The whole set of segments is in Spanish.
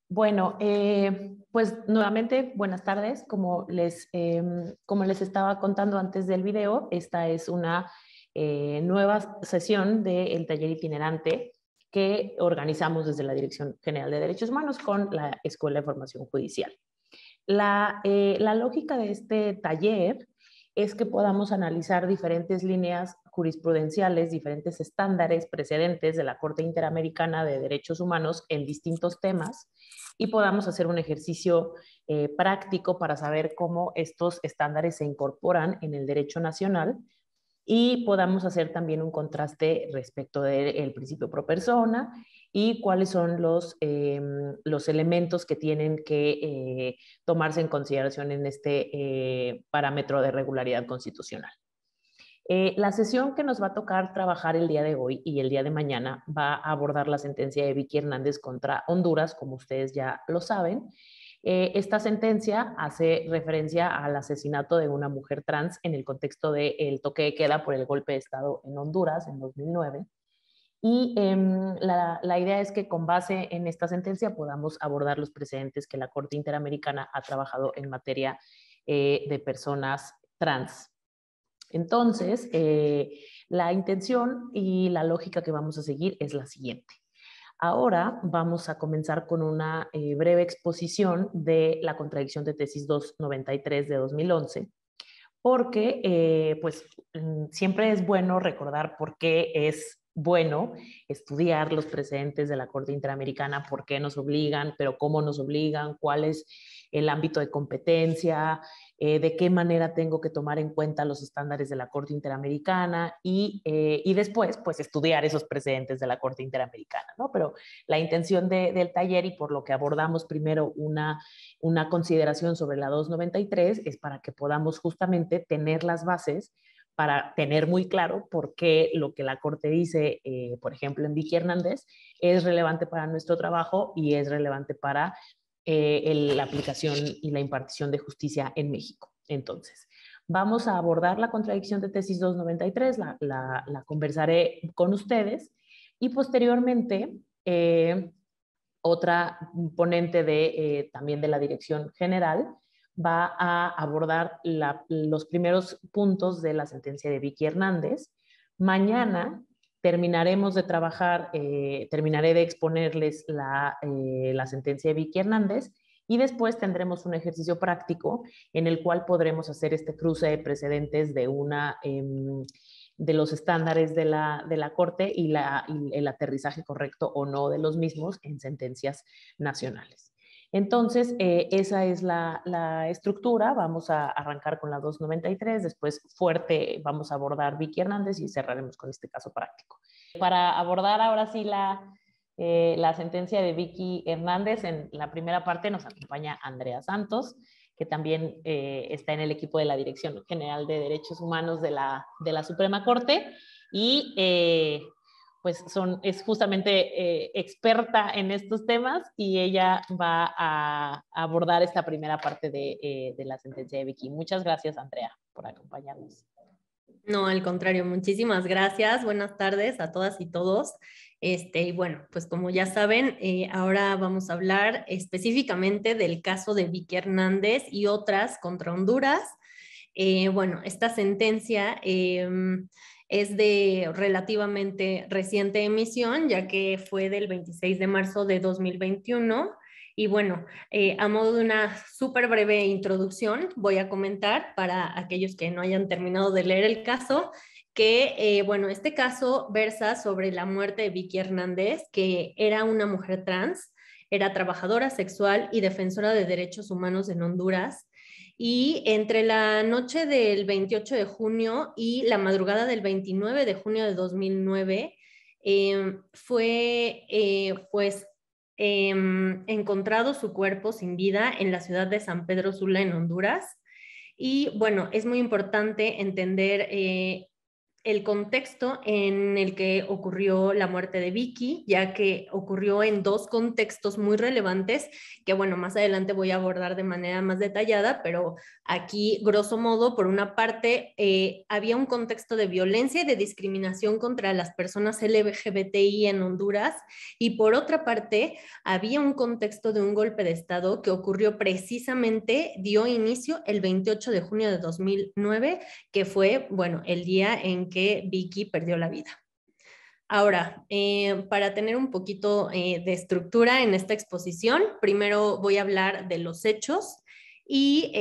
Bueno, pues nuevamente, buenas tardes. Como les estaba contando antes del video, esta es una nueva sesión del taller itinerante que organizamos desde la Dirección General de Derechos Humanos con la Escuela de Formación Judicial. La lógica de este taller es que podamos analizar diferentes líneas jurisprudenciales, diferentes estándares precedentes de la Corte Interamericana de Derechos Humanos en distintos temas y podamos hacer un ejercicio práctico para saber cómo estos estándares se incorporan en el derecho nacional y podamos hacer también un contraste respecto del principio pro persona y cuáles son los elementos que tienen que tomarse en consideración en este parámetro de regularidad constitucional. La sesión que nos va a tocar trabajar el día de hoy y el día de mañana va a abordar la sentencia de Vicky Hernández contra Honduras, como ustedes ya lo saben. Esta sentencia hace referencia al asesinato de una mujer trans en el contexto del toque de queda por el golpe de Estado en Honduras en 2009. Y la idea es que con base en esta sentencia podamos abordar los precedentes que la Corte Interamericana ha trabajado en materia de personas trans. Entonces, la intención y la lógica que vamos a seguir es la siguiente. Ahora vamos a comenzar con una breve exposición de la contradicción de tesis 293 de 2011, porque pues siempre es bueno recordar por qué es bueno estudiar los precedentes de la Corte Interamericana, por qué nos obligan, pero cómo nos obligan, cuál es el ámbito de competencia, de qué manera tengo que tomar en cuenta los estándares de la Corte Interamericana y después, pues, estudiar esos precedentes de la Corte Interamericana, ¿no? Pero la intención del taller y por lo que abordamos primero una consideración sobre la 293 es para que podamos justamente tener las bases para tener muy claro por qué lo que la Corte dice, por ejemplo, en Vicky Hernández, es relevante para nuestro trabajo y es relevante para la aplicación y la impartición de justicia en México. Entonces, vamos a abordar la contradicción de tesis 293, la conversaré con ustedes y posteriormente otra ponente también de la Dirección General va a abordar los primeros puntos de la sentencia de Vicky Hernández. Mañana terminaremos de trabajar, terminaré de exponerles la sentencia de Vicky Hernández y después tendremos un ejercicio práctico en el cual podremos hacer este cruce de precedentes de los estándares de la Corte y el aterrizaje correcto o no de los mismos en sentencias nacionales. Entonces, esa es la estructura. Vamos a arrancar con la 293, después fuerte vamos a abordar Vicky Hernández y cerraremos con este caso práctico. Para abordar ahora sí la sentencia de Vicky Hernández, en la primera parte nos acompaña Andrea Santos, que también está en el equipo de la Dirección General de Derechos Humanos de la Suprema Corte y pues es justamente experta en estos temas y ella va a abordar esta primera parte de la sentencia de Vicky. Muchas gracias, Andrea, por acompañarnos. No, al contrario, muchísimas gracias. Buenas tardes a todas y todos. Y bueno, pues como ya saben, ahora vamos a hablar específicamente del caso de Vicky Hernández y otras contra Honduras. Bueno, esta sentencia es de relativamente reciente emisión, ya que fue del 26 de marzo de 2021. Y bueno, a modo de una súper breve introducción, voy a comentar para aquellos que no hayan terminado de leer el caso, que bueno, este caso versa sobre la muerte de Vicky Hernández, que era una mujer trans, era trabajadora sexual y defensora de derechos humanos en Honduras. Y entre la noche del 28 de junio y la madrugada del 29 de junio de 2009, fue pues encontrado su cuerpo sin vida en la ciudad de San Pedro Sula, en Honduras. Y bueno, es muy importante entender el contexto en el que ocurrió la muerte de Vicky, ya que ocurrió en dos contextos muy relevantes que, bueno, más adelante voy a abordar de manera más detallada, pero aquí, grosso modo, por una parte, había un contexto de violencia y de discriminación contra las personas LGBTI en Honduras, y por otra parte, había un contexto de un golpe de Estado que ocurrió precisamente, dio inicio el 28 de junio de 2009, que fue, bueno, el día en que Vicky perdió la vida. Ahora, para tener un poquito de estructura en esta exposición, primero voy a hablar de los hechos y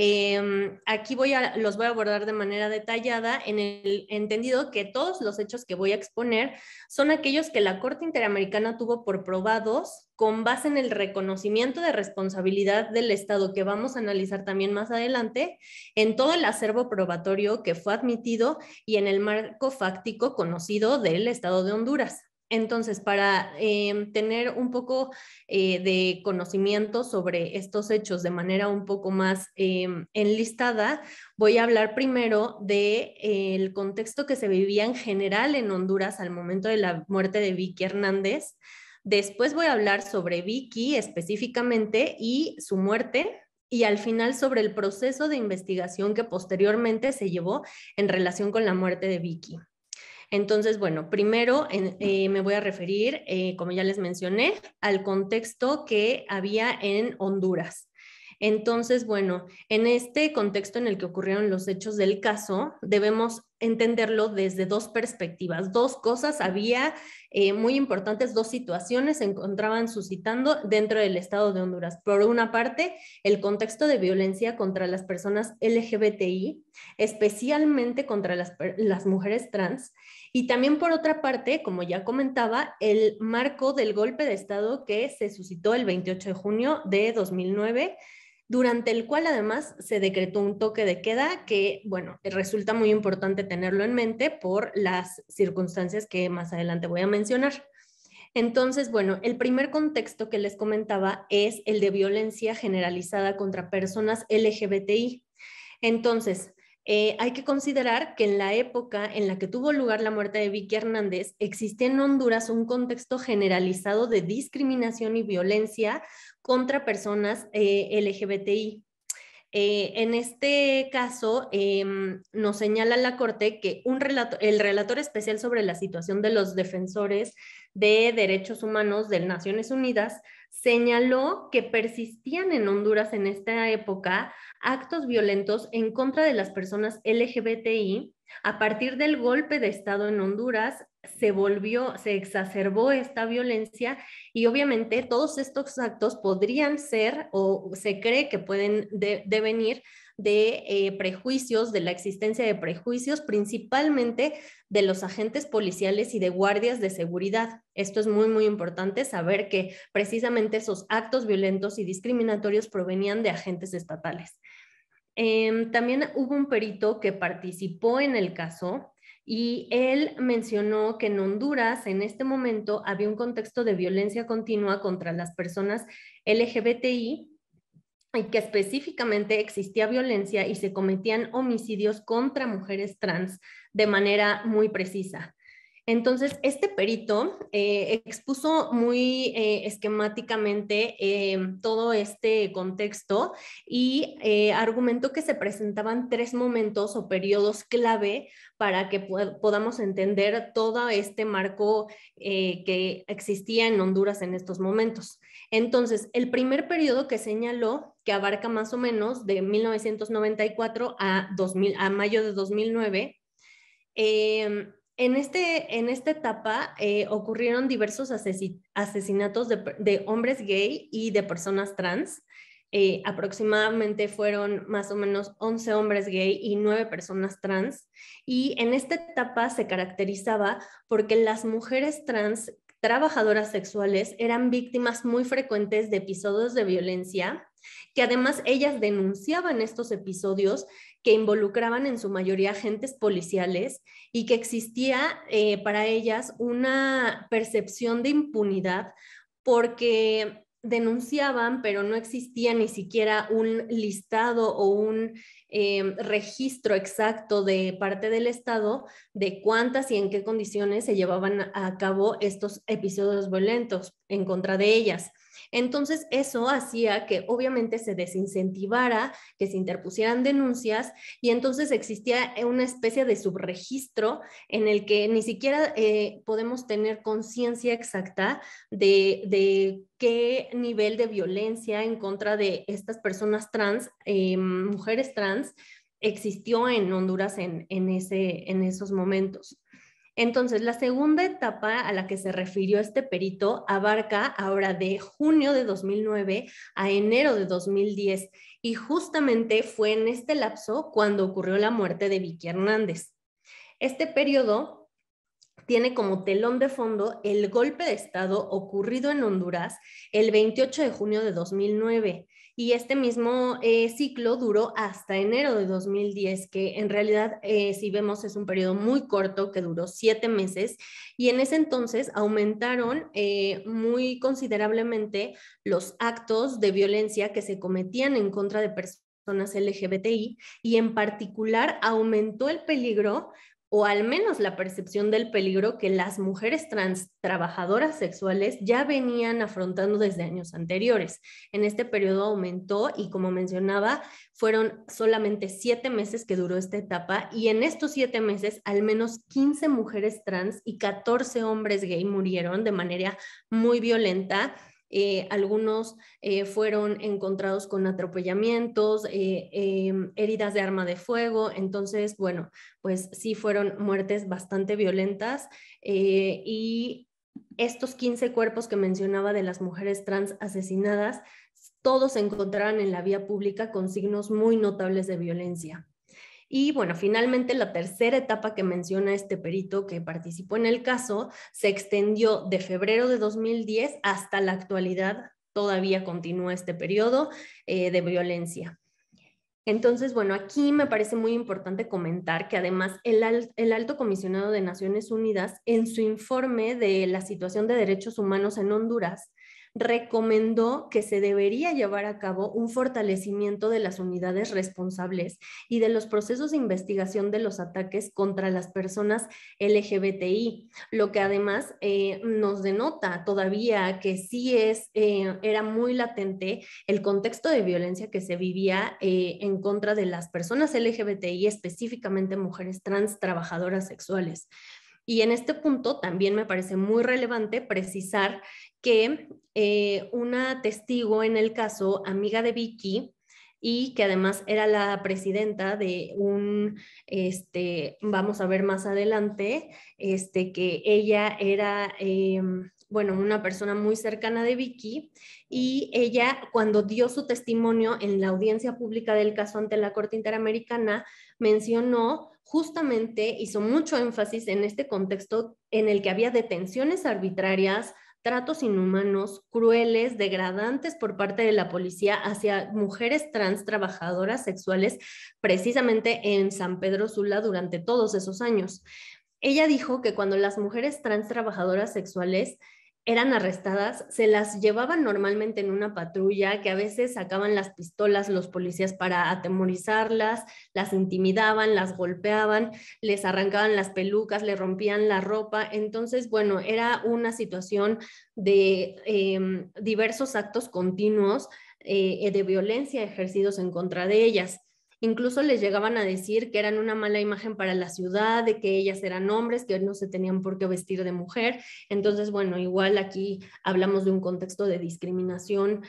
aquí los voy a abordar de manera detallada en el entendido que todos los hechos que voy a exponer son aquellos que la Corte Interamericana tuvo por probados con base en el reconocimiento de responsabilidad del Estado, que vamos a analizar también más adelante, en todo el acervo probatorio que fue admitido y en el marco fáctico conocido del Estado de Honduras. Entonces, para tener un poco de conocimiento sobre estos hechos de manera un poco más enlistada, voy a hablar primero del contexto que se vivía en general en Honduras al momento de la muerte de Vicky Hernández. Después voy a hablar sobre Vicky específicamente y su muerte, y al final sobre el proceso de investigación que posteriormente se llevó en relación con la muerte de Vicky. Entonces, bueno, primero me voy a referir, como ya les mencioné, al contexto que había en Honduras. Entonces, bueno, en este contexto en el que ocurrieron los hechos del caso, debemos entenderlo desde dos perspectivas. Dos cosas había muy importantes, dos situaciones se encontraban suscitando dentro del Estado de Honduras. Por una parte, el contexto de violencia contra las personas LGBTI, especialmente contra las mujeres trans, y también por otra parte, como ya comentaba, el marco del golpe de Estado que se suscitó el 28 de junio de 2009, durante el cual además se decretó un toque de queda que, bueno, resulta muy importante tenerlo en mente por las circunstancias que más adelante voy a mencionar. Entonces, bueno, el primer contexto que les comentaba es el de violencia generalizada contra personas LGBTI. Entonces, hay que considerar que en la época en la que tuvo lugar la muerte de Vicky Hernández, existía en Honduras un contexto generalizado de discriminación y violencia contra personas LGBTI. En este caso, nos señala la Corte que el relator especial sobre la situación de los defensores de derechos humanos de Naciones Unidas señaló que persistían en Honduras en esta época actos violentos en contra de las personas LGBTI. A partir del golpe de Estado en Honduras, se exacerbó esta violencia y obviamente todos estos actos podrían ser o se cree que pueden devenir de prejuicios, de la existencia de prejuicios, principalmente de los agentes policiales y de guardias de seguridad. Esto es muy, muy importante saber que precisamente esos actos violentos y discriminatorios provenían de agentes estatales. También hubo un perito que participó en el caso y él mencionó que en Honduras en este momento había un contexto de violencia continua contra las personas LGBTI y que específicamente existía violencia y se cometían homicidios contra mujeres trans de manera muy precisa. Entonces, este perito expuso muy esquemáticamente todo este contexto y argumentó que se presentaban tres momentos o periodos clave para que podamos entender todo este marco que existía en Honduras en estos momentos. Entonces, el primer periodo que señaló, que abarca más o menos de 1994 a mayo de 2009, en esta etapa ocurrieron diversos asesinatos de hombres gay y de personas trans. Aproximadamente fueron más o menos 11 hombres gay y 9 personas trans. Y en esta etapa se caracterizaba porque las mujeres trans trabajadoras sexuales eran víctimas muy frecuentes de episodios de violencia, que además ellas denunciaban estos episodios que involucraban en su mayoría agentes policiales y que existía para ellas una percepción de impunidad porque denunciaban, pero no existía ni siquiera un listado o registro exacto de parte del Estado de cuántas y en qué condiciones se llevaban a cabo estos episodios violentos en contra de ellas. Entonces, eso hacía que obviamente se desincentivara que se interpusieran denuncias y entonces existía una especie de subregistro en el que ni siquiera podemos tener conciencia exacta de qué nivel de violencia en contra de estas personas trans, mujeres trans, existió en Honduras en esos momentos. Entonces, la segunda etapa a la que se refirió este perito abarca ahora de junio de 2009 a enero de 2010 y justamente fue en este lapso cuando ocurrió la muerte de Vicky Hernández. Este periodo tiene como telón de fondo el golpe de Estado ocurrido en Honduras el 28 de junio de 2009 y este mismo ciclo duró hasta enero de 2010, que en realidad, si vemos, es un periodo muy corto que duró 7 meses y en ese entonces aumentaron muy considerablemente los actos de violencia que se cometían en contra de personas LGBTI y en particular aumentó el peligro o al menos la percepción del peligro que las mujeres trans trabajadoras sexuales ya venían afrontando desde años anteriores. En este periodo aumentó y como mencionaba, fueron solamente 7 meses que duró esta etapa y en estos 7 meses al menos 15 mujeres trans y 14 hombres gay murieron de manera muy violenta. Algunos fueron encontrados con atropellamientos, heridas de arma de fuego, entonces, bueno, pues sí fueron muertes bastante violentas y estos 15 cuerpos que mencionaba de las mujeres trans asesinadas, todos se encontraron en la vía pública con signos muy notables de violencia. Y bueno, finalmente la tercera etapa que menciona este perito que participó en el caso se extendió de febrero de 2010 hasta la actualidad. Todavía continúa este periodo de violencia. Entonces, bueno, aquí me parece muy importante comentar que además el Alto Comisionado de Naciones Unidas, en su informe de la situación de derechos humanos en Honduras, recomendó que se debería llevar a cabo un fortalecimiento de las unidades responsables y de los procesos de investigación de los ataques contra las personas LGBTI, lo que además nos denota todavía que sí era muy latente el contexto de violencia que se vivía en contra de las personas LGBTI, específicamente mujeres trans trabajadoras sexuales. Y en este punto también me parece muy relevante precisar que una testigo en el caso, amiga de Vicky, y que además era la presidenta de vamos a ver más adelante, que ella era, bueno, una persona muy cercana de Vicky, y ella cuando dio su testimonio en la audiencia pública del caso ante la Corte Interamericana, mencionó justamente, hizo mucho énfasis en este contexto en el que había detenciones arbitrarias, tratos inhumanos, crueles, degradantes por parte de la policía hacia mujeres trans trabajadoras sexuales, precisamente en San Pedro Sula durante todos esos años. Ella dijo que cuando las mujeres trans trabajadoras sexuales eran arrestadas, se las llevaban normalmente en una patrulla, que a veces sacaban las pistolas los policías para atemorizarlas, las intimidaban, las golpeaban, les arrancaban las pelucas, le rompían la ropa. Entonces, bueno, era una situación de diversos actos continuos de violencia ejercidos en contra de ellas. Incluso les llegaban a decir que eran una mala imagen para la ciudad, de que ellas eran hombres, que no se tenían por qué vestir de mujer. Entonces, bueno, igual aquí hablamos de un contexto de discriminación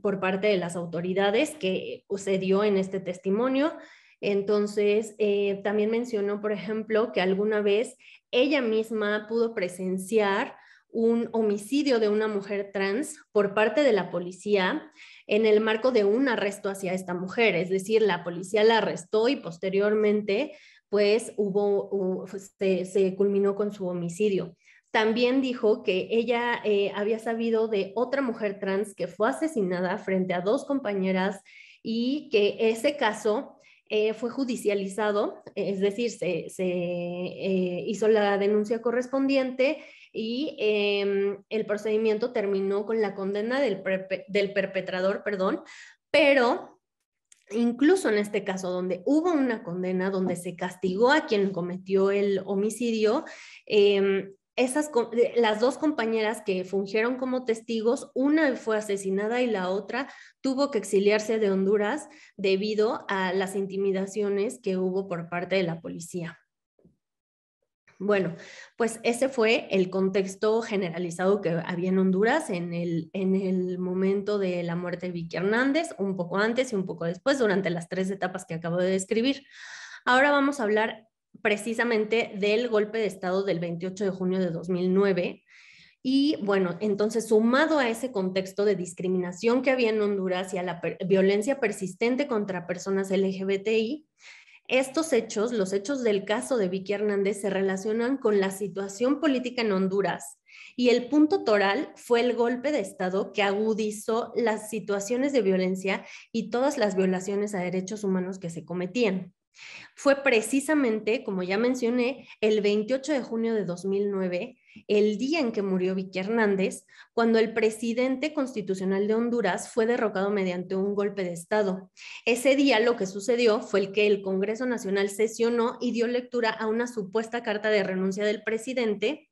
por parte de las autoridades que se dio en este testimonio. Entonces, también mencionó, por ejemplo, que alguna vez ella misma pudo presenciar un homicidio de una mujer trans por parte de la policía en el marco de un arresto hacia esta mujer, es decir, la policía la arrestó y posteriormente pues se culminó con su homicidio. También dijo que ella había sabido de otra mujer trans que fue asesinada frente a 2 compañeras y que ese caso fue judicializado, es decir, se hizo la denuncia correspondiente y el procedimiento terminó con la condena del perpetrador, perdón, pero incluso en este caso donde hubo una condena, donde se castigó a quien cometió el homicidio, las dos compañeras que fungieron como testigos, una fue asesinada y la otra tuvo que exiliarse de Honduras debido a las intimidaciones que hubo por parte de la policía. Bueno, pues ese fue el contexto generalizado que había en Honduras en el momento de la muerte de Vicky Hernández, un poco antes y un poco después, durante las 3 etapas que acabo de describir. Ahora vamos a hablar precisamente del golpe de Estado del 28 de junio de 2009. Y bueno, entonces sumado a ese contexto de discriminación que había en Honduras y a la violencia persistente contra personas LGBTI, estos hechos, los hechos del caso de Vicky Hernández, se relacionan con la situación política en Honduras y el punto toral fue el golpe de Estado que agudizó las situaciones de violencia y todas las violaciones a derechos humanos que se cometían. Fue precisamente, como ya mencioné, el 28 de junio de 2009, el día en que murió Vicky Hernández, cuando el presidente constitucional de Honduras fue derrocado mediante un golpe de Estado. Ese día lo que sucedió fue el que el Congreso Nacional sesionó y dio lectura a una supuesta carta de renuncia del presidente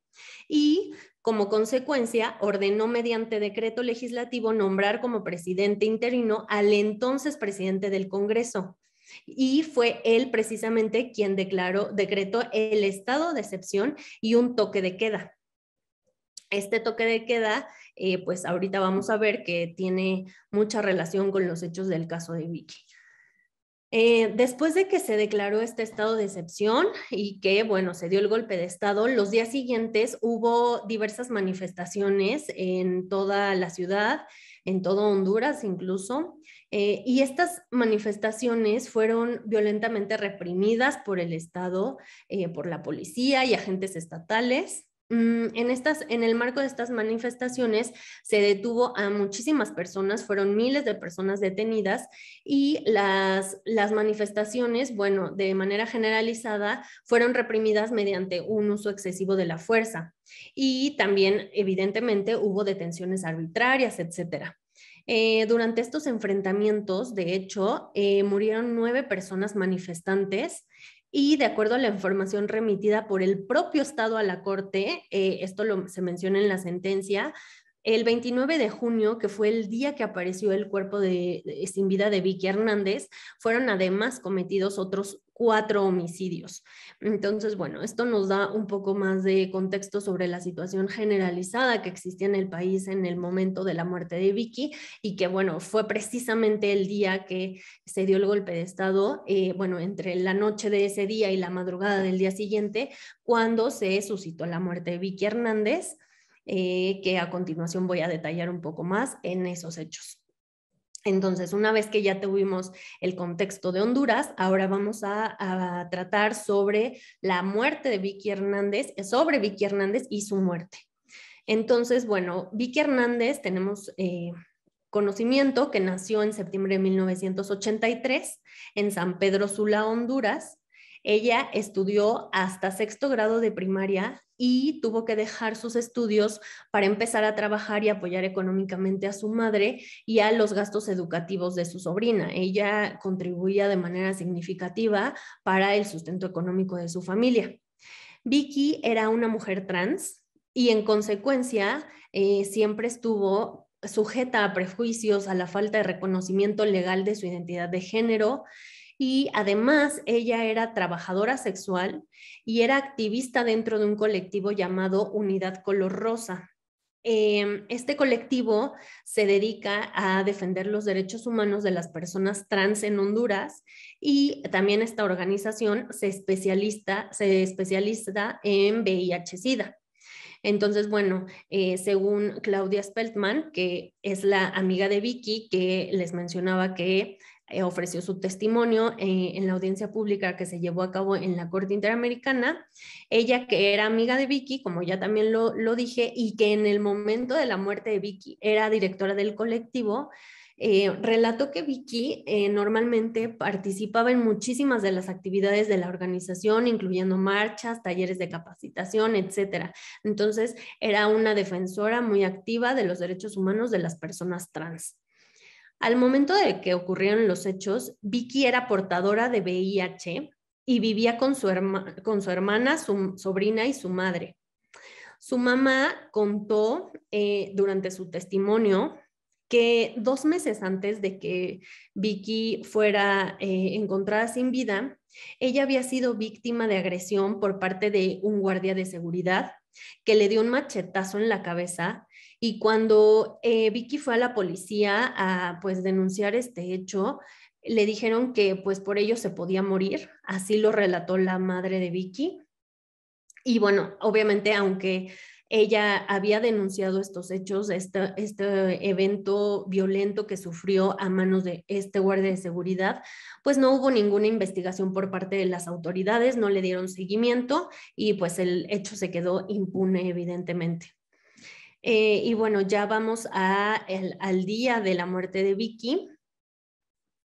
y como consecuencia, ordenó mediante decreto legislativo nombrar como presidente interino al entonces presidente del Congreso. Y fue él precisamente quien decretó el estado de excepción y un toque de queda. Este toque de queda, pues ahorita vamos a ver que tiene mucha relación con los hechos del caso de Vicky. Después de que se declaró este estado de excepción y que, bueno, se dio el golpe de estado, los días siguientes hubo diversas manifestaciones en toda la ciudad, en todo Honduras incluso, y estas manifestaciones fueron violentamente reprimidas por el Estado, por la policía y agentes estatales. En el marco de estas manifestaciones se detuvo a muchísimas personas, fueron miles de personas detenidas y las manifestaciones, bueno, de manera generalizada, fueron reprimidas mediante un uso excesivo de la fuerza y también, evidentemente, hubo detenciones arbitrarias, etcétera. Durante estos enfrentamientos, de hecho, murieron 9 personas manifestantes y de acuerdo a la información remitida por el propio Estado a la Corte, se menciona en la sentencia, el 29 de junio, que fue el día que apareció el cuerpo sin vida de Vicky Hernández, fueron además cometidos otros 4 homicidios. Entonces, bueno, esto nos da un poco más de contexto sobre la situación generalizada que existía en el país en el momento de la muerte de Vicky y que, bueno, fue precisamente el día que se dio el golpe de Estado, bueno, entre la noche de ese día y la madrugada del día siguiente, cuando se suscitó la muerte de Vicky Hernández. Que a continuación voy a detallar un poco más en esos hechos. Entonces, una vez que ya tuvimos el contexto de Honduras, ahora vamos a tratar sobre la muerte de Vicky Hernández, sobre Vicky Hernández y su muerte. Entonces, bueno, Vicky Hernández tenemos conocimiento que nació en septiembre de 1983 en San Pedro Sula, Honduras. Ella estudió hasta 6º grado de primaria y tuvo que dejar sus estudios para empezar a trabajar y apoyar económicamente a su madre y a los gastos educativos de su sobrina. Ella contribuía de manera significativa para el sustento económico de su familia. Vicky era una mujer trans y en consecuencia siempre estuvo sujeta a prejuicios, a la falta de reconocimiento legal de su identidad de género. Y además ella era trabajadora sexual y era activista dentro de un colectivo llamado Unidad Color Rosa. Este colectivo se dedica a defender los derechos humanos de las personas trans en Honduras y también esta organización se especializa en VIH-Sida. Entonces, bueno, según Claudia Speltman, que es la amiga de Vicky, que les mencionaba que ofreció su testimonio en la audiencia pública que se llevó a cabo en la Corte Interamericana, ella que era amiga de Vicky, como ya también lo dije, y que en el momento de la muerte de Vicky era directora del colectivo, relató que Vicky normalmente participaba en muchísimas de las actividades de la organización, incluyendo marchas, talleres de capacitación, etcétera. Entonces, era una defensora muy activa de los derechos humanos de las personas trans. Al momento de que ocurrieron los hechos, Vicky era portadora de VIH y vivía con su hermana, su sobrina y su madre. Su mamá contó durante su testimonio que 2 meses antes de que Vicky fuera encontrada sin vida, ella había sido víctima de agresión por parte de un guardia de seguridad que le dio un machetazo en la cabeza, y cuando Vicky fue a la policía a pues denunciar este hecho, le dijeron que pues por ello se podía morir. Así lo relató la madre de Vicky. Y bueno, obviamente, aunque ella había denunciado estos hechos, este evento violento que sufrió a manos de este guardia de seguridad, pues no hubo ninguna investigación por parte de las autoridades, no le dieron seguimiento y pues el hecho se quedó impune, evidentemente. Y bueno, ya vamos al día de la muerte de Vicky,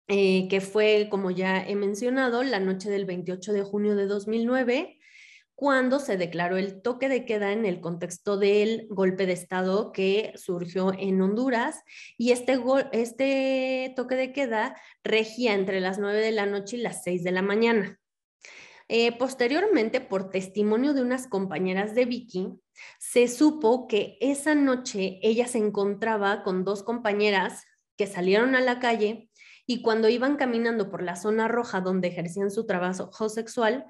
que fue, como ya he mencionado, la noche del 28 de junio de 2009, cuando se declaró el toque de queda en el contexto del golpe de Estado que surgió en Honduras. Y este toque de queda regía entre las 9 de la noche y las 6 de la mañana. Posteriormente, por testimonio de unas compañeras de Vicky, se supo que esa noche ella se encontraba con 2 compañeras que salieron a la calle, y cuando iban caminando por la zona roja donde ejercían su trabajo sexual,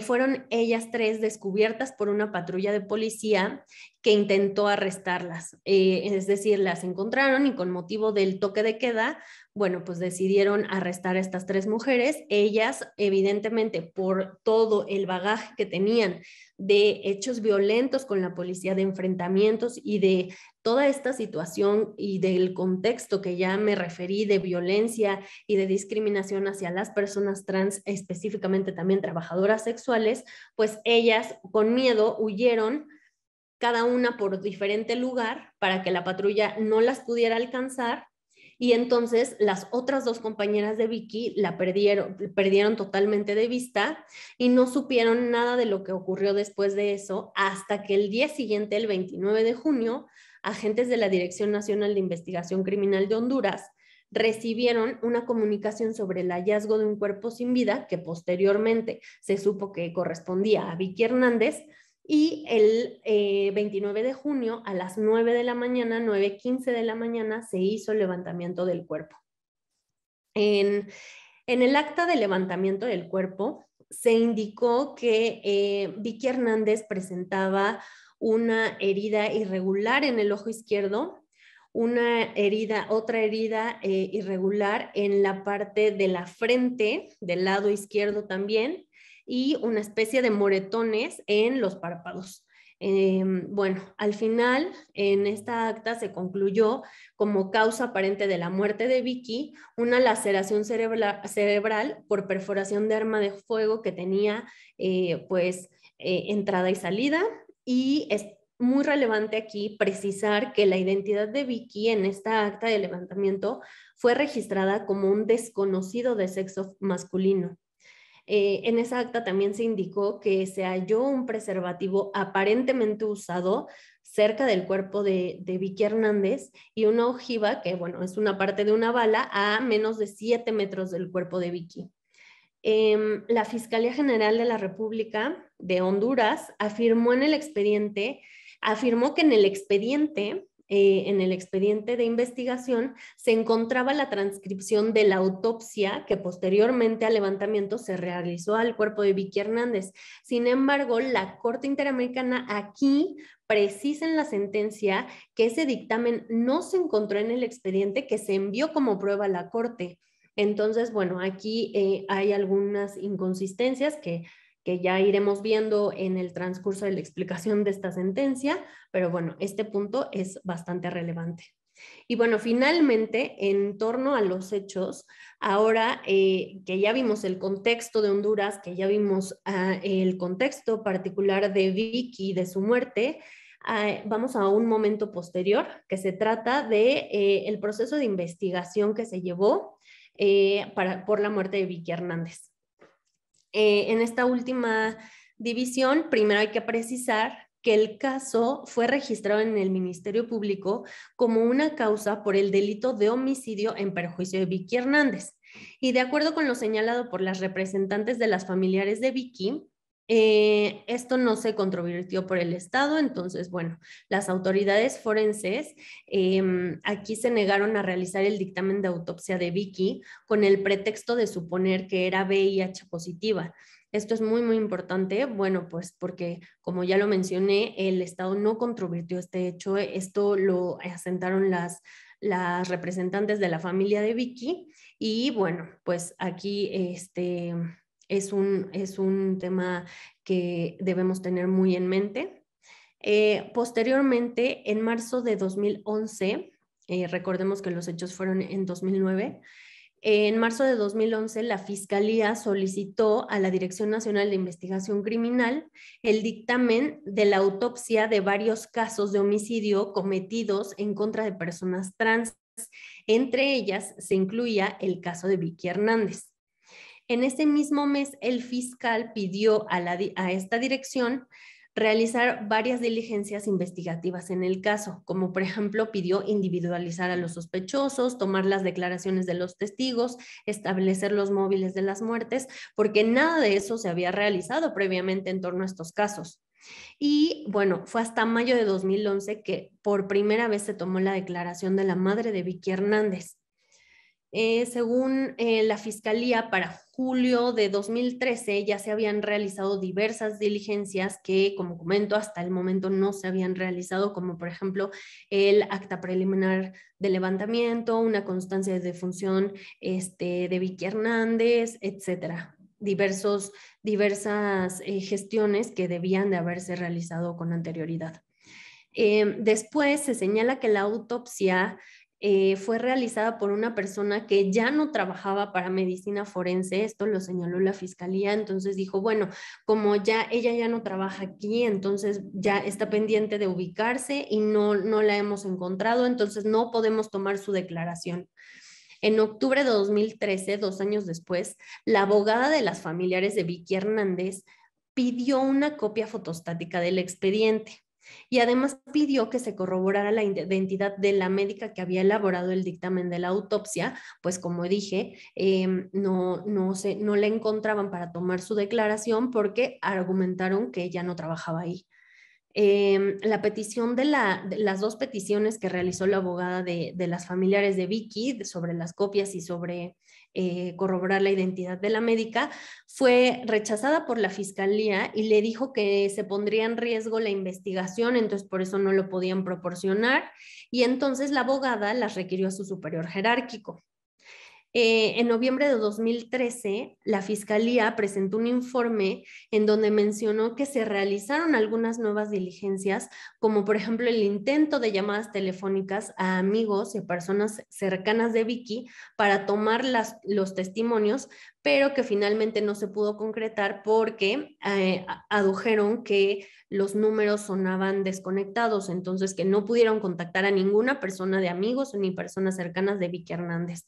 fueron ellas 3 descubiertas por una patrulla de policía que intentó arrestarlas. Es decir, las encontraron y con motivo del toque de queda, bueno, pues decidieron arrestar a estas 3 mujeres. Ellas, evidentemente, por todo el bagaje que tenían de hechos violentos con la policía, de enfrentamientos y de toda esta situación y del contexto que ya me referí de violencia y de discriminación hacia las personas trans, específicamente también trabajadoras sexuales, pues ellas con miedo huyeron cada una por diferente lugar para que la patrulla no las pudiera alcanzar. Y entonces las otras 2 compañeras de Vicky la perdieron totalmente de vista y no supieron nada de lo que ocurrió después de eso, hasta que el día siguiente, el 29 de junio, agentes de la Dirección Nacional de Investigación Criminal de Honduras recibieron una comunicación sobre el hallazgo de un cuerpo sin vida que posteriormente se supo que correspondía a Vicky Hernández. Y el 29 de junio a las 9 de la mañana, 9:15 de la mañana, se hizo el levantamiento del cuerpo. En el acta de levantamiento del cuerpo se indicó que Vicky Hernández presentaba una herida irregular en el ojo izquierdo, otra herida irregular en la parte de la frente, del lado izquierdo también, y una especie de moretones en los párpados. Bueno, al final, en esta acta se concluyó como causa aparente de la muerte de Vicky una laceración cerebral por perforación de arma de fuego que tenía entrada y salida. Y es muy relevante aquí precisar que la identidad de Vicky en esta acta de levantamiento fue registrada como un desconocido de sexo masculino. En esa acta también se indicó que se halló un preservativo aparentemente usado cerca del cuerpo de Vicky Hernández y una ojiva que, bueno, es una parte de una bala a menos de 7 metros del cuerpo de Vicky. La Fiscalía General de la República de Honduras afirmó que en el expediente de investigación se encontraba la transcripción de la autopsia que posteriormente al levantamiento se realizó al cuerpo de Vicky Hernández. Sin embargo, la Corte Interamericana aquí precisa en la sentencia que ese dictamen no se encontró en el expediente que se envió como prueba a la Corte. Entonces, bueno, aquí hay algunas inconsistencias que ya iremos viendo en el transcurso de la explicación de esta sentencia, pero bueno, este punto es bastante relevante. Y bueno, finalmente, en torno a los hechos, ahora que ya vimos el contexto de Honduras, que ya vimos el contexto particular de Vicky y de su muerte, vamos a un momento posterior, que se trata de el proceso de investigación que se llevó por la muerte de Vicky Hernández. En esta última división, primero hay que precisar que el caso fue registrado en el Ministerio Público como una causa por el delito de homicidio en perjuicio de Vicky Hernández. Y de acuerdo con lo señalado por las representantes de las familiares de Vicky, esto no se controvirtió por el Estado, entonces, bueno, las autoridades forenses aquí se negaron a realizar el dictamen de autopsia de Vicky con el pretexto de suponer que era VIH positiva. Esto es muy, muy importante, bueno, pues porque como ya lo mencioné, el Estado no controvirtió este hecho, esto lo asentaron las representantes de la familia de Vicky y bueno, pues aquí es un tema que debemos tener muy en mente. Posteriormente, en marzo de 2011, recordemos que los hechos fueron en 2009, en marzo de 2011, la Fiscalía solicitó a la Dirección Nacional de Investigación Criminal el dictamen de la autopsia de varios casos de homicidio cometidos en contra de personas trans. Entre ellas se incluía el caso de Vicky Hernández. En ese mismo mes, el fiscal pidió a esta dirección realizar varias diligencias investigativas en el caso, como por ejemplo pidió individualizar a los sospechosos, tomar las declaraciones de los testigos, establecer los móviles de las muertes, porque nada de eso se había realizado previamente en torno a estos casos. Y bueno, fue hasta mayo de 2011 que por primera vez se tomó la declaración de la madre de Vicky Hernández. Según la Fiscalía, para julio de 2013 ya se habían realizado diversas diligencias que, como comento, hasta el momento no se habían realizado, como por ejemplo el acta preliminar de levantamiento, una constancia de defunción de Vicky Hernández, etcétera. Diversas gestiones que debían de haberse realizado con anterioridad. Después se señala que la autopsia fue realizada por una persona que ya no trabajaba para medicina forense, esto lo señaló la fiscalía, entonces dijo, bueno, como ya ella ya no trabaja aquí, entonces ya está pendiente de ubicarse y no la hemos encontrado, entonces no podemos tomar su declaración. En octubre de 2013, 2 años después, la abogada de las familiares de Vicky Hernández pidió una copia fotostática del expediente. Y además pidió que se corroborara la identidad de la médica que había elaborado el dictamen de la autopsia, pues como dije, no la encontraban para tomar su declaración porque argumentaron que ella no trabajaba ahí. La petición de las dos peticiones que realizó la abogada de las familiares de Vicky sobre las copias y sobre corroborar la identidad de la médica fue rechazada por la fiscalía y le dijo que se pondría en riesgo la investigación, entonces por eso no lo podían proporcionar y entonces la abogada las requirió a su superior jerárquico. En noviembre de 2013, la Fiscalía presentó un informe en donde mencionó que se realizaron algunas nuevas diligencias, como por ejemplo el intento de llamadas telefónicas a amigos y personas cercanas de Vicky para tomar los testimonios, pero que finalmente no se pudo concretar porque adujeron que los números sonaban desconectados, entonces que no pudieron contactar a ninguna persona de amigos ni personas cercanas de Vicky Hernández.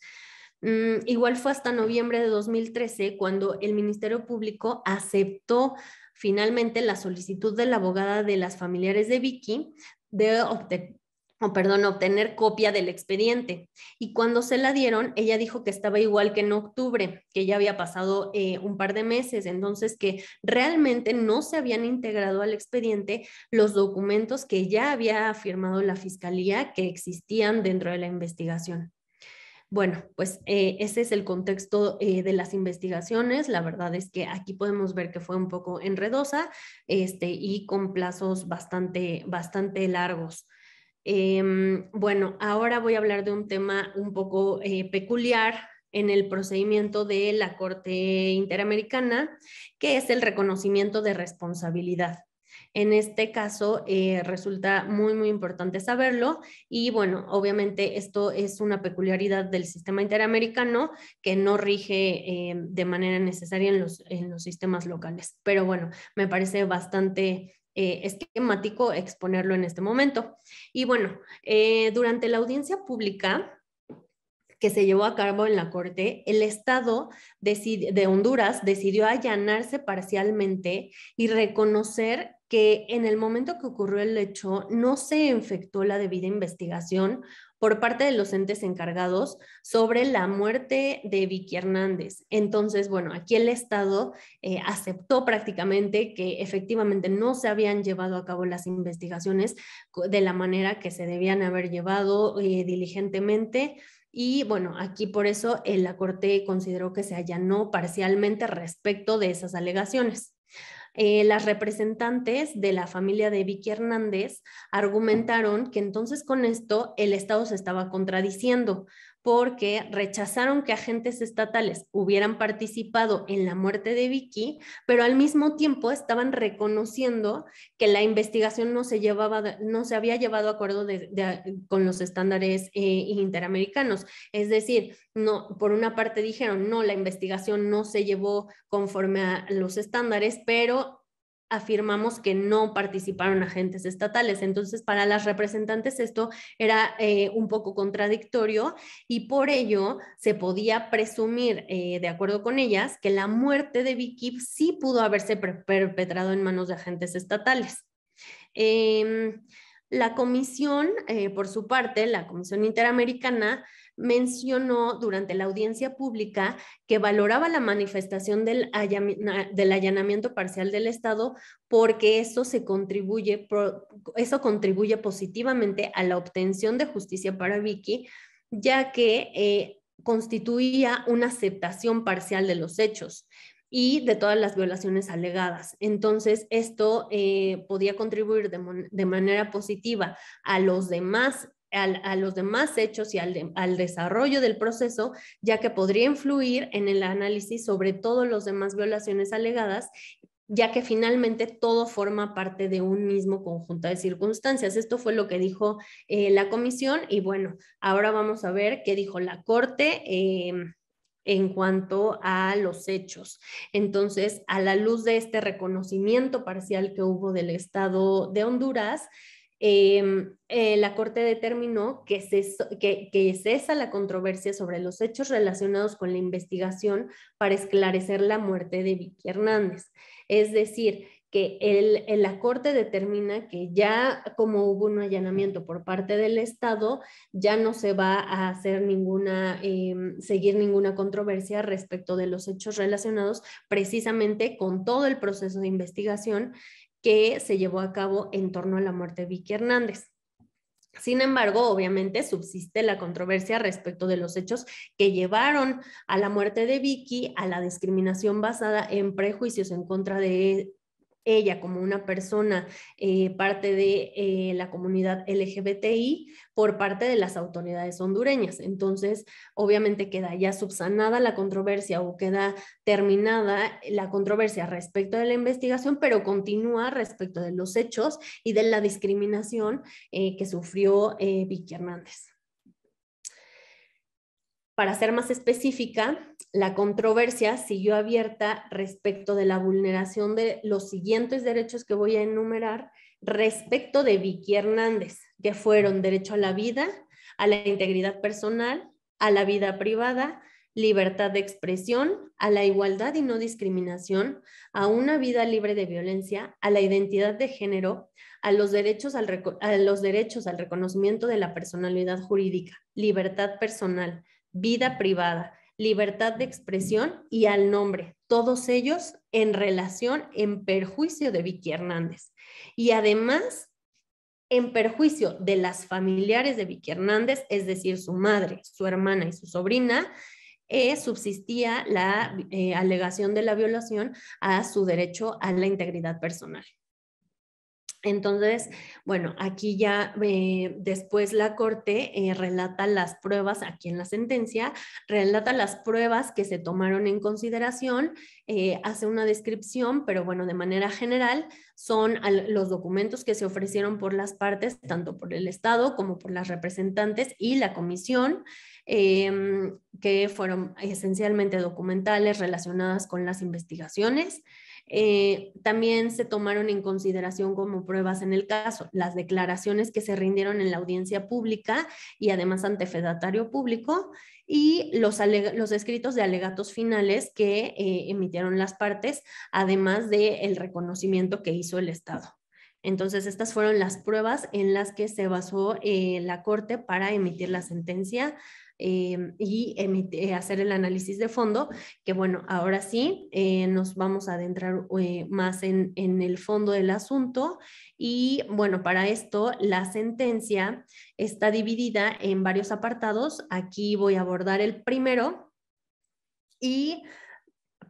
Igual fue hasta noviembre de 2013 cuando el Ministerio Público aceptó finalmente la solicitud de la abogada de las familiares de Vicky de obtener copia del expediente. Y cuando se la dieron, ella dijo que estaba igual que en octubre, que ya había pasado un par de meses, entonces que realmente no se habían integrado al expediente los documentos que ya había firmado la Fiscalía que existían dentro de la investigación. Bueno, pues ese es el contexto de las investigaciones. La verdad es que aquí podemos ver que fue un poco enredosa y con plazos bastante largos. Bueno, ahora voy a hablar de un tema un poco peculiar en el procedimiento de la Corte Interamericana, que es el reconocimiento de responsabilidad. En este caso resulta muy, muy importante saberlo y bueno, obviamente esto es una peculiaridad del sistema interamericano que no rige de manera necesaria en los sistemas locales. Pero bueno, me parece bastante esquemático exponerlo en este momento. Y bueno, durante la audiencia pública que se llevó a cabo en la Corte, el Estado de Honduras decidió allanarse parcialmente y reconocer que en el momento que ocurrió el hecho no se efectuó la debida investigación por parte de los entes encargados sobre la muerte de Vicky Hernández. Entonces, bueno, aquí el Estado aceptó prácticamente que efectivamente no se habían llevado a cabo las investigaciones de la manera que se debían haber llevado diligentemente. Y bueno, aquí por eso la Corte consideró que se allanó parcialmente respecto de esas alegaciones. Las representantes de la familia de Vicky Hernández argumentaron que entonces con esto el Estado se estaba contradiciendo porque rechazaron que agentes estatales hubieran participado en la muerte de Vicky, pero al mismo tiempo estaban reconociendo que la investigación no se había llevado a acuerdo con los estándares interamericanos. Es decir, no, por una parte dijeron, no, la investigación no se llevó conforme a los estándares, pero afirmamos que no participaron agentes estatales. Entonces, para las representantes esto era un poco contradictorio y por ello se podía presumir, de acuerdo con ellas, que la muerte de Vicky sí pudo haberse perpetrado en manos de agentes estatales. La comisión, por su parte, la Comisión Interamericana, mencionó durante la audiencia pública que valoraba la manifestación del allanamiento parcial del Estado porque eso contribuye positivamente a la obtención de justicia para Vicky, ya que constituía una aceptación parcial de los hechos y de todas las violaciones alegadas. Entonces, esto podía contribuir de manera positiva a los demás hechos y al desarrollo del proceso, ya que podría influir en el análisis sobre todas las demás violaciones alegadas, ya que finalmente todo forma parte de un mismo conjunto de circunstancias. Esto fue lo que dijo la comisión y bueno, ahora vamos a ver qué dijo la Corte en cuanto a los hechos. Entonces, a la luz de este reconocimiento parcial que hubo del Estado de Honduras, la Corte determinó que cesa la controversia sobre los hechos relacionados con la investigación para esclarecer la muerte de Vicky Hernández. Es decir, que la Corte determina que ya como hubo un allanamiento por parte del Estado, ya no se va a hacer seguir ninguna controversia respecto de los hechos relacionados precisamente con todo el proceso de investigación que se llevó a cabo en torno a la muerte de Vicky Hernández. Sin embargo, obviamente subsiste la controversia respecto de los hechos que llevaron a la muerte de Vicky, a la discriminación basada en prejuicios en contra de ella como una persona parte de la comunidad LGBTI por parte de las autoridades hondureñas. Entonces, obviamente queda ya subsanada la controversia o queda terminada la controversia respecto de la investigación, pero continúa respecto de los hechos y de la discriminación que sufrió Vicky Hernández. Para ser más específica, la controversia siguió abierta respecto de la vulneración de los siguientes derechos que voy a enumerar respecto de Vicky Hernández, que fueron derecho a la vida, a la integridad personal, a la vida privada, libertad de expresión, a la igualdad y no discriminación, a una vida libre de violencia, a la identidad de género, a los derechos al reconocimiento de la personalidad jurídica, libertad personal, vida privada, libertad de expresión y al nombre, todos ellos en relación en perjuicio de Vicky Hernández. Y además, en perjuicio de las familiares de Vicky Hernández, es decir, su madre, su hermana y su sobrina, subsistía la alegación de la violación a su derecho a la integridad personal. Entonces, bueno, aquí ya después la Corte relata las pruebas, aquí en la sentencia, relata las pruebas que se tomaron en consideración, hace una descripción, pero bueno, de manera general, son los documentos que se ofrecieron por las partes, tanto por el Estado como por las representantes y la comisión, que fueron esencialmente documentales relacionadas con las investigaciones. También se tomaron en consideración como pruebas en el caso las declaraciones que se rindieron en la audiencia pública y además ante fedatario público y los escritos de alegatos finales que emitieron las partes, además del reconocimiento que hizo el Estado. Entonces, estas fueron las pruebas en las que se basó la Corte para emitir la sentencia y hacer el análisis de fondo, que bueno, ahora sí nos vamos a adentrar más en el fondo del asunto. Y bueno, para esto la sentencia está dividida en varios apartados. Aquí voy a abordar el primero y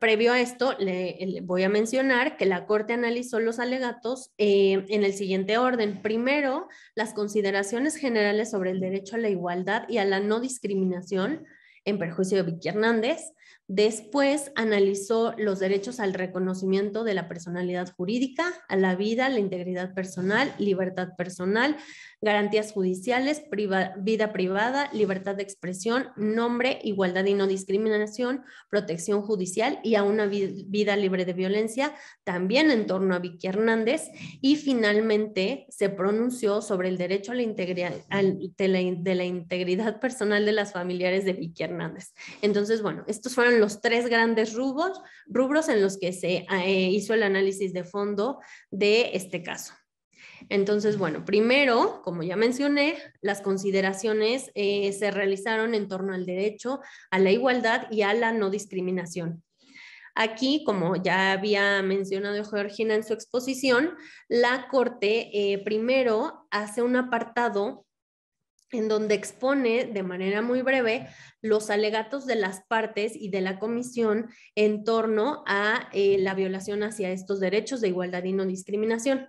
previo a esto, le voy a mencionar que la Corte analizó los alegatos en el siguiente orden. Primero, las consideraciones generales sobre el derecho a la igualdad y a la no discriminación en perjuicio de Vicky Hernández. Después, analizó los derechos al reconocimiento de la personalidad jurídica, a la vida, la integridad personal, libertad personal, garantías judiciales, vida privada, libertad de expresión, nombre, igualdad y no discriminación, protección judicial y a una vida libre de violencia, también en torno a Vicky Hernández. Y finalmente se pronunció sobre el derecho a la integridad, de la integridad personal de las familiares de Vicky Hernández. Entonces, bueno, estos fueron los tres grandes rubros en los que se hizo el análisis de fondo de este caso. Entonces, bueno, primero, como ya mencioné, las consideraciones se realizaron en torno al derecho a la igualdad y a la no discriminación. Aquí, como ya había mencionado Georgina en su exposición, la Corte primero hace un apartado en donde expone de manera muy breve los alegatos de las partes y de la comisión en torno a la violación hacia estos derechos de igualdad y no discriminación.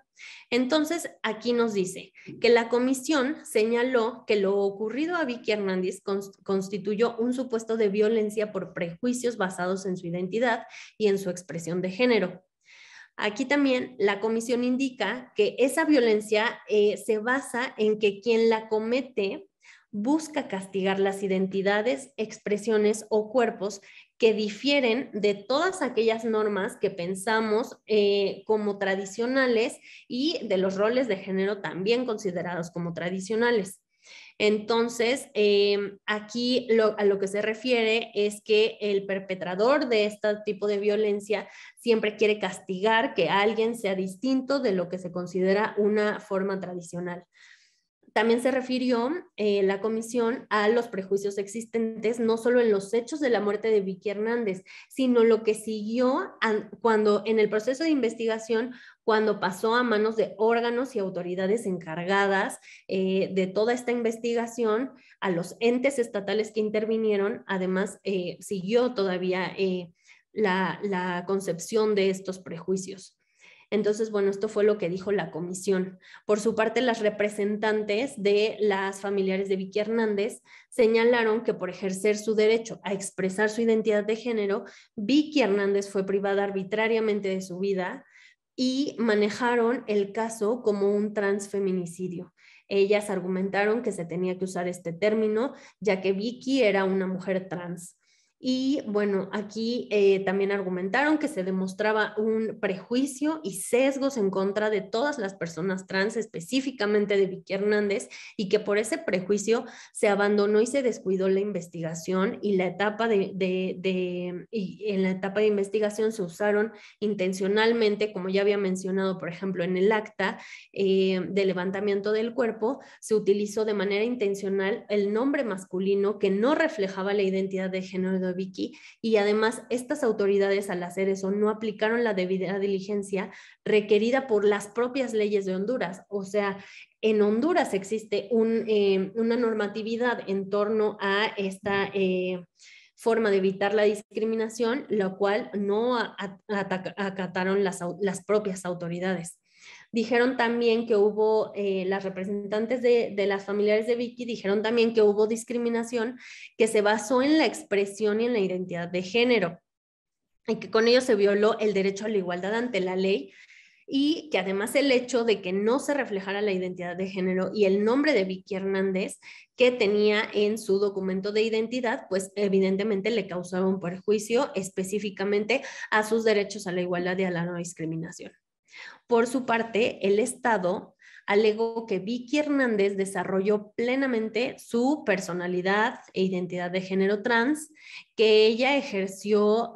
Entonces, aquí nos dice que la comisión señaló que lo ocurrido a Vicky Hernández constituyó un supuesto de violencia por prejuicios basados en su identidad y en su expresión de género. Aquí también la comisión indica que esa violencia se basa en que quien la comete busca castigar las identidades, expresiones o cuerpos que difieren de todas aquellas normas que pensamos como tradicionales y de los roles de género también considerados como tradicionales. Entonces, aquí a lo que se refiere es que el perpetrador de este tipo de violencia siempre quiere castigar que alguien sea distinto de lo que se considera una forma tradicional. También se refirió la comisión a los prejuicios existentes, no solo en los hechos de la muerte de Vicky Hernández, sino lo que siguió cuando en el proceso de investigación, cuando pasó a manos de órganos y autoridades encargadas de toda esta investigación, a los entes estatales que intervinieron. Además, siguió todavía la concepción de estos prejuicios. Entonces, bueno, esto fue lo que dijo la comisión. Por su parte, las representantes de las familiares de Vicky Hernández señalaron que por ejercer su derecho a expresar su identidad de género, Vicky Hernández fue privada arbitrariamente de su vida y manejaron el caso como un transfeminicidio. Ellas argumentaron que se tenía que usar este término, ya que Vicky era una mujer trans. Y bueno, aquí también argumentaron que se demostraba un prejuicio y sesgos en contra de todas las personas trans, específicamente de Vicky Hernández, y que por ese prejuicio se abandonó y se descuidó la investigación y en la etapa de investigación se usaron intencionalmente, como ya había mencionado, por ejemplo, en el acta de levantamiento del cuerpo, se utilizó de manera intencional el nombre masculino que no reflejaba la identidad de género de Vicky, y además estas autoridades al hacer eso no aplicaron la debida diligencia requerida por las propias leyes de Honduras. O sea, en Honduras existe una normatividad en torno a esta forma de evitar la discriminación, la cual no acataron las propias autoridades. Dijeron también que hubo, las representantes de las familiares de Vicky dijeron también que hubo discriminación que se basó en la expresión y en la identidad de género, y que con ello se violó el derecho a la igualdad ante la ley, y que además el hecho de que no se reflejara la identidad de género y el nombre de Vicky Hernández que tenía en su documento de identidad, pues evidentemente le causaba un perjuicio específicamente a sus derechos a la igualdad y a la no discriminación. Por su parte, el Estado alegó que Vicky Hernández desarrolló plenamente su personalidad e identidad de género trans, que ella ejerció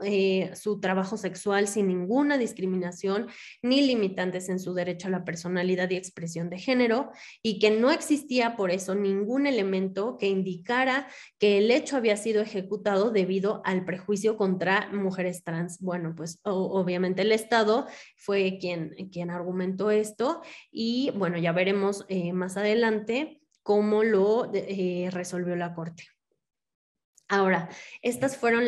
su trabajo sexual sin ninguna discriminación ni limitantes en su derecho a la personalidad y expresión de género, y que no existía por eso ningún elemento que indicara que el hecho había sido ejecutado debido al prejuicio contra mujeres trans. Bueno, pues obviamente el Estado fue quien argumentó esto, y bueno, ya veremos más adelante cómo lo resolvió la Corte. Ahora, estas fueron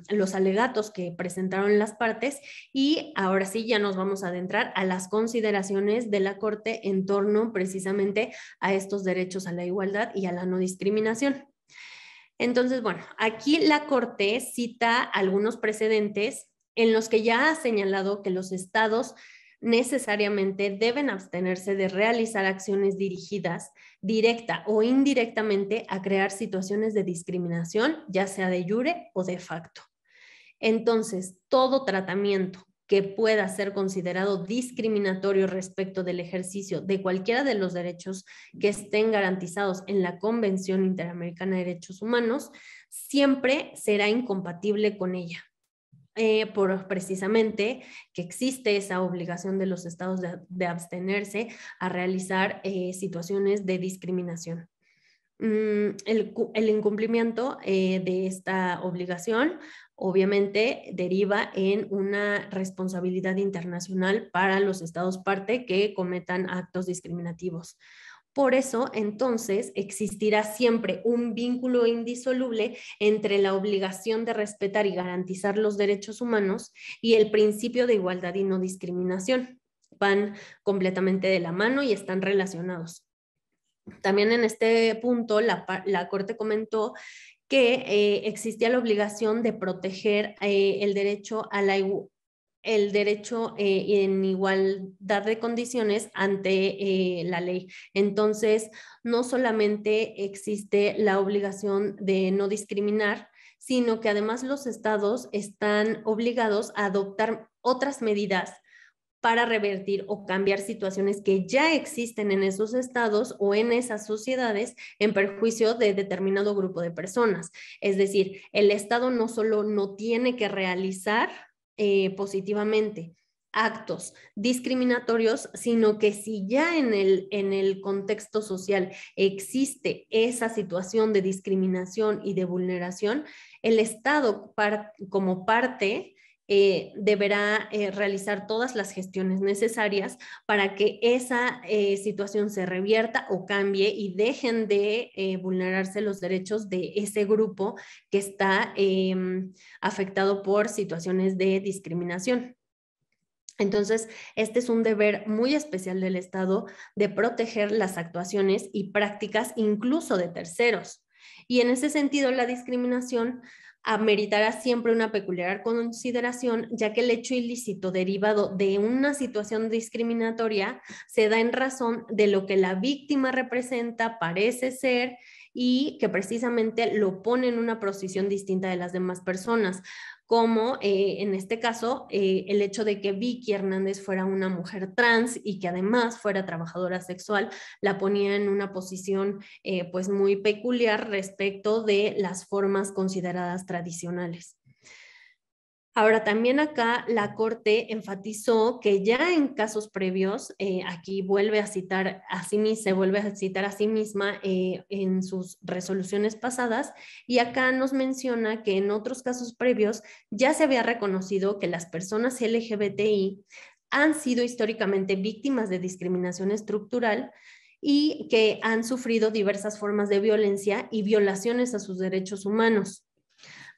los alegatos que presentaron las partes, y ahora sí ya nos vamos a adentrar a las consideraciones de la Corte en torno precisamente a estos derechos a la igualdad y a la no discriminación. Entonces, bueno, aquí la Corte cita algunos precedentes en los que ya ha señalado que los estados necesariamente deben abstenerse de realizar acciones dirigidas directa o indirectamente a crear situaciones de discriminación, ya sea de jure o de facto. Entonces, todo tratamiento que pueda ser considerado discriminatorio respecto del ejercicio de cualquiera de los derechos que estén garantizados en la Convención Interamericana de Derechos Humanos, siempre será incompatible con ella. Por precisamente que existe esa obligación de los estados de abstenerse a realizar situaciones de discriminación. El incumplimiento de esta obligación obviamente deriva en una responsabilidad internacional para los estados parte que cometan actos discriminativos. Por eso, entonces, existirá siempre un vínculo indisoluble entre la obligación de respetar y garantizar los derechos humanos y el principio de igualdad y no discriminación. Van completamente de la mano y están relacionados. También en este punto, la Corte comentó que existía la obligación de proteger el derecho a el derecho en igualdad de condiciones ante la ley. Entonces, no solamente existe la obligación de no discriminar, sino que además los estados están obligados a adoptar otras medidas para revertir o cambiar situaciones que ya existen en esos estados o en esas sociedades en perjuicio de determinado grupo de personas. Es decir, el Estado no solo no tiene que realizar positivamente actos discriminatorios, sino que si ya en el contexto social existe esa situación de discriminación y de vulneración, el Estado como parte deberá realizar todas las gestiones necesarias para que esa situación se revierta o cambie y dejen de vulnerarse los derechos de ese grupo que está afectado por situaciones de discriminación. Entonces, este es un deber muy especial del Estado de proteger las actuaciones y prácticas incluso de terceros. Y en ese sentido, la discriminación ameritará siempre una peculiar consideración, ya que el hecho ilícito derivado de una situación discriminatoria se da en razón de lo que la víctima representa, parece ser, y que precisamente lo pone en una posición distinta de las demás personas, como en este caso el hecho de que Vicky Hernández fuera una mujer trans y que además fuera trabajadora sexual, la ponía en una posición pues muy peculiar respecto de las formas consideradas tradicionales. Ahora, también acá la Corte enfatizó que ya en casos previos, aquí vuelve a citar a sí misma, se vuelve a citar a sí misma en sus resoluciones pasadas, y acá nos menciona que en otros casos previos ya se había reconocido que las personas LGBTI han sido históricamente víctimas de discriminación estructural y que han sufrido diversas formas de violencia y violaciones a sus derechos humanos.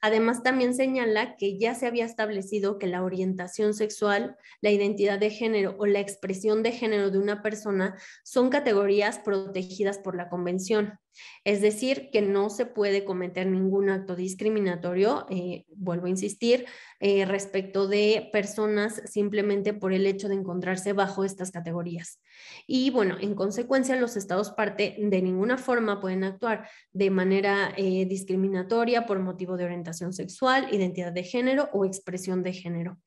Además, también señala que ya se había establecido que la orientación sexual, la identidad de género o la expresión de género de una persona son categorías protegidas por la Convención. Es decir, que no se puede cometer ningún acto discriminatorio, vuelvo a insistir, respecto de personas simplemente por el hecho de encontrarse bajo estas categorías. Y bueno, en consecuencia, los estados parte de ninguna forma pueden actuar de manera discriminatoria por motivo de orientación sexual, identidad de género o expresión de género.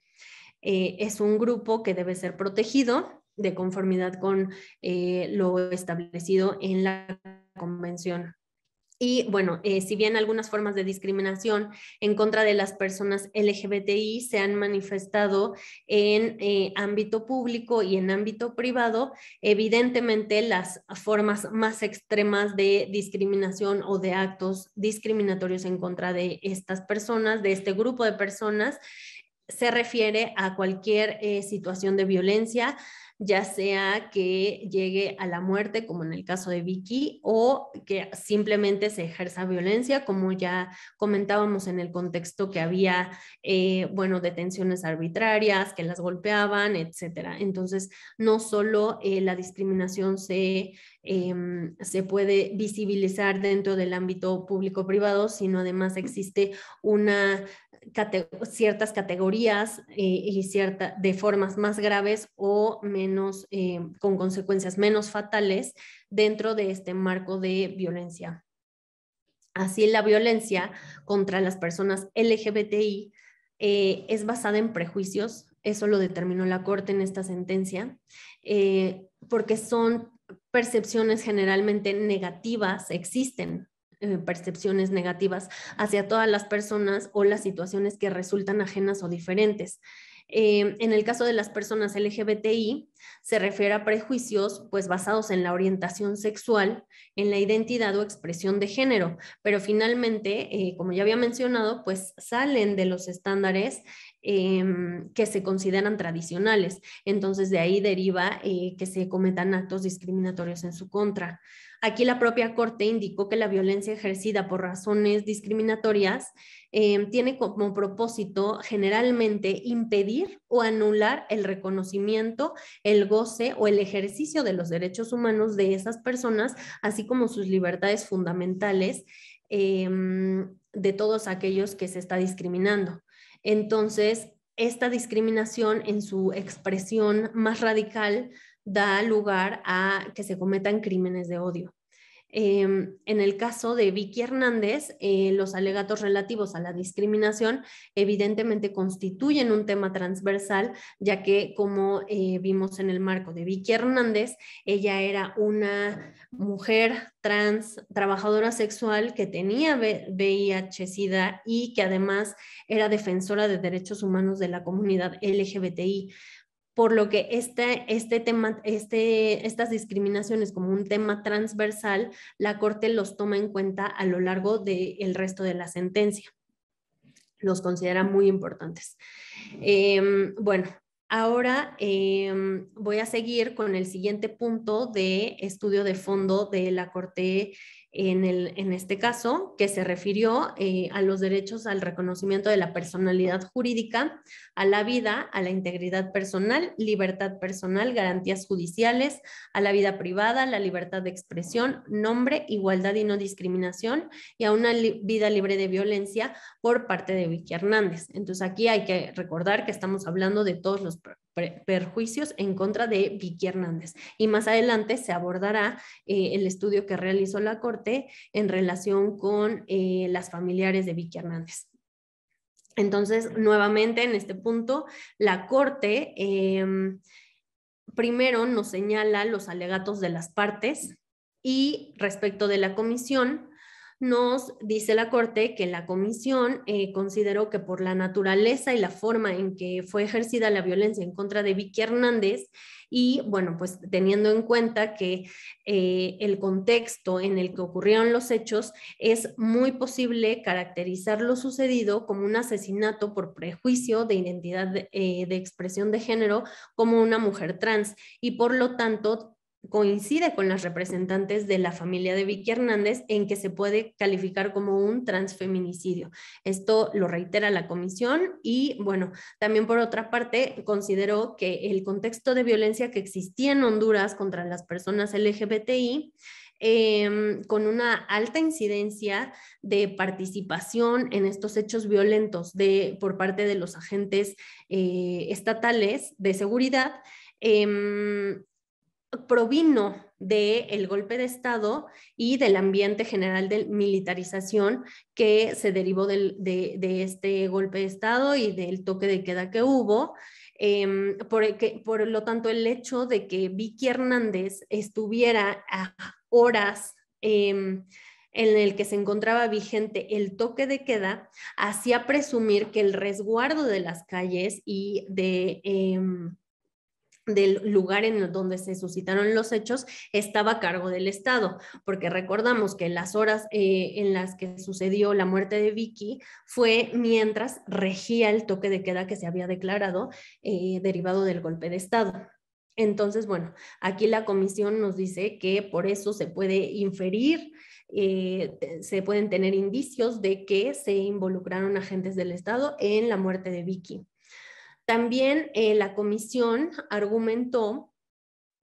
Es un grupo que debe ser protegido de conformidad con lo establecido en la Convención. Y bueno, si bien algunas formas de discriminación en contra de las personas LGBTI se han manifestado en ámbito público y en ámbito privado, evidentemente las formas más extremas de discriminación o de actos discriminatorios en contra de estas personas, de este grupo de personas, se refiere a cualquier situación de violencia, ya sea que llegue a la muerte, como en el caso de Vicky, o que simplemente se ejerza violencia, como ya comentábamos en el contexto que había, bueno, detenciones arbitrarias, que las golpeaban, etcétera. Entonces, no solo la discriminación se puede visibilizar dentro del ámbito público-privado, sino además existe una ciertas categorías y de formas más graves o menos, con consecuencias menos fatales dentro de este marco de violencia. Así, la violencia contra las personas LGBTI es basada en prejuicios, eso lo determinó la Corte en esta sentencia, porque son percepciones generalmente negativas, existen percepciones negativas hacia todas las personas o las situaciones que resultan ajenas o diferentes. En el caso de las personas LGBTI, se refiere a prejuicios pues basados en la orientación sexual, en la identidad o expresión de género, pero finalmente, como ya había mencionado, pues salen de los estándares que se consideran tradicionales. Entonces, de ahí deriva que se cometan actos discriminatorios en su contra. Aquí la propia Corte indicó que la violencia ejercida por razones discriminatorias tiene como propósito generalmente impedir o anular el reconocimiento, el goce o el ejercicio de los derechos humanos de esas personas, así como sus libertades fundamentales de todos aquellos que se está discriminando. Entonces, esta discriminación en su expresión más radical da lugar a que se cometan crímenes de odio. En el caso de Vicky Hernández, los alegatos relativos a la discriminación evidentemente constituyen un tema transversal, ya que como vimos en el marco de Vicky Hernández, ella era una mujer trans, trabajadora sexual que tenía VIH-Sida y que además era defensora de derechos humanos de la comunidad LGBTI, por lo que estas discriminaciones como un tema transversal, la Corte los toma en cuenta a lo largo del resto de la sentencia. Los considera muy importantes. Bueno, ahora voy a seguir con el siguiente punto de estudio de fondo de la Corte en este caso, que se refirió a los derechos al reconocimiento de la personalidad jurídica, a la vida, a la integridad personal, libertad personal, garantías judiciales, a la vida privada, la libertad de expresión, nombre, igualdad y no discriminación, y a una vida libre de violencia por parte de Vicky Hernández. Entonces aquí hay que recordar que estamos hablando de todos los perjuicios en contra de Vicky Hernández. Y más adelante se abordará el estudio que realizó la Corte en relación con las familiares de Vicky Hernández. Entonces, nuevamente en este punto, la Corte primero nos señala los alegatos de las partes y respecto de la comisión, nos dice la Corte que la comisión consideró que por la naturaleza y la forma en que fue ejercida la violencia en contra de Vicky Hernández y, bueno, pues teniendo en cuenta que el contexto en el que ocurrieron los hechos, es muy posible caracterizar lo sucedido como un asesinato por prejuicio de identidad de expresión de género como una mujer trans y por lo tanto coincide con las representantes de la familia de Vicky Hernández en que se puede calificar como un transfeminicidio. Esto lo reitera la comisión y, bueno, también por otra parte consideró que el contexto de violencia que existía en Honduras contra las personas LGBTI con una alta incidencia de participación en estos hechos violentos por parte de los agentes estatales de seguridad, provino del golpe de Estado y del ambiente general de militarización que se derivó de este golpe de Estado y del toque de queda que hubo. Por lo tanto, el hecho de que Vicky Hernández estuviera a horas en el que se encontraba vigente el toque de queda, hacía presumir que el resguardo de las calles y del lugar en donde se suscitaron los hechos estaba a cargo del Estado, porque recordamos que las horas en las que sucedió la muerte de Vicky fue mientras regía el toque de queda que se había declarado derivado del golpe de Estado. Entonces, bueno, aquí la comisión nos dice que por eso se puede inferir, se pueden tener indicios de que se involucraron agentes del Estado en la muerte de Vicky. También la comisión argumentó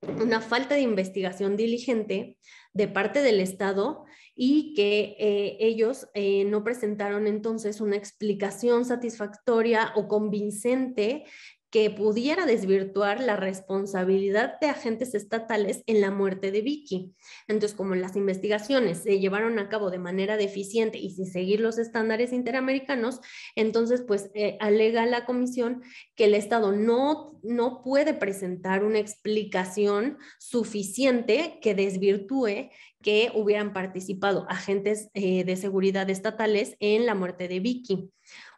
una falta de investigación diligente de parte del Estado y que ellos no presentaron entonces una explicación satisfactoria o convincente que pudiera desvirtuar la responsabilidad de agentes estatales en la muerte de Vicky. Entonces, como las investigaciones se llevaron a cabo de manera deficiente y sin seguir los estándares interamericanos, entonces, pues, alega la comisión que el Estado no puede presentar una explicación suficiente que desvirtúe que hubieran participado agentes de seguridad estatales en la muerte de Vicky.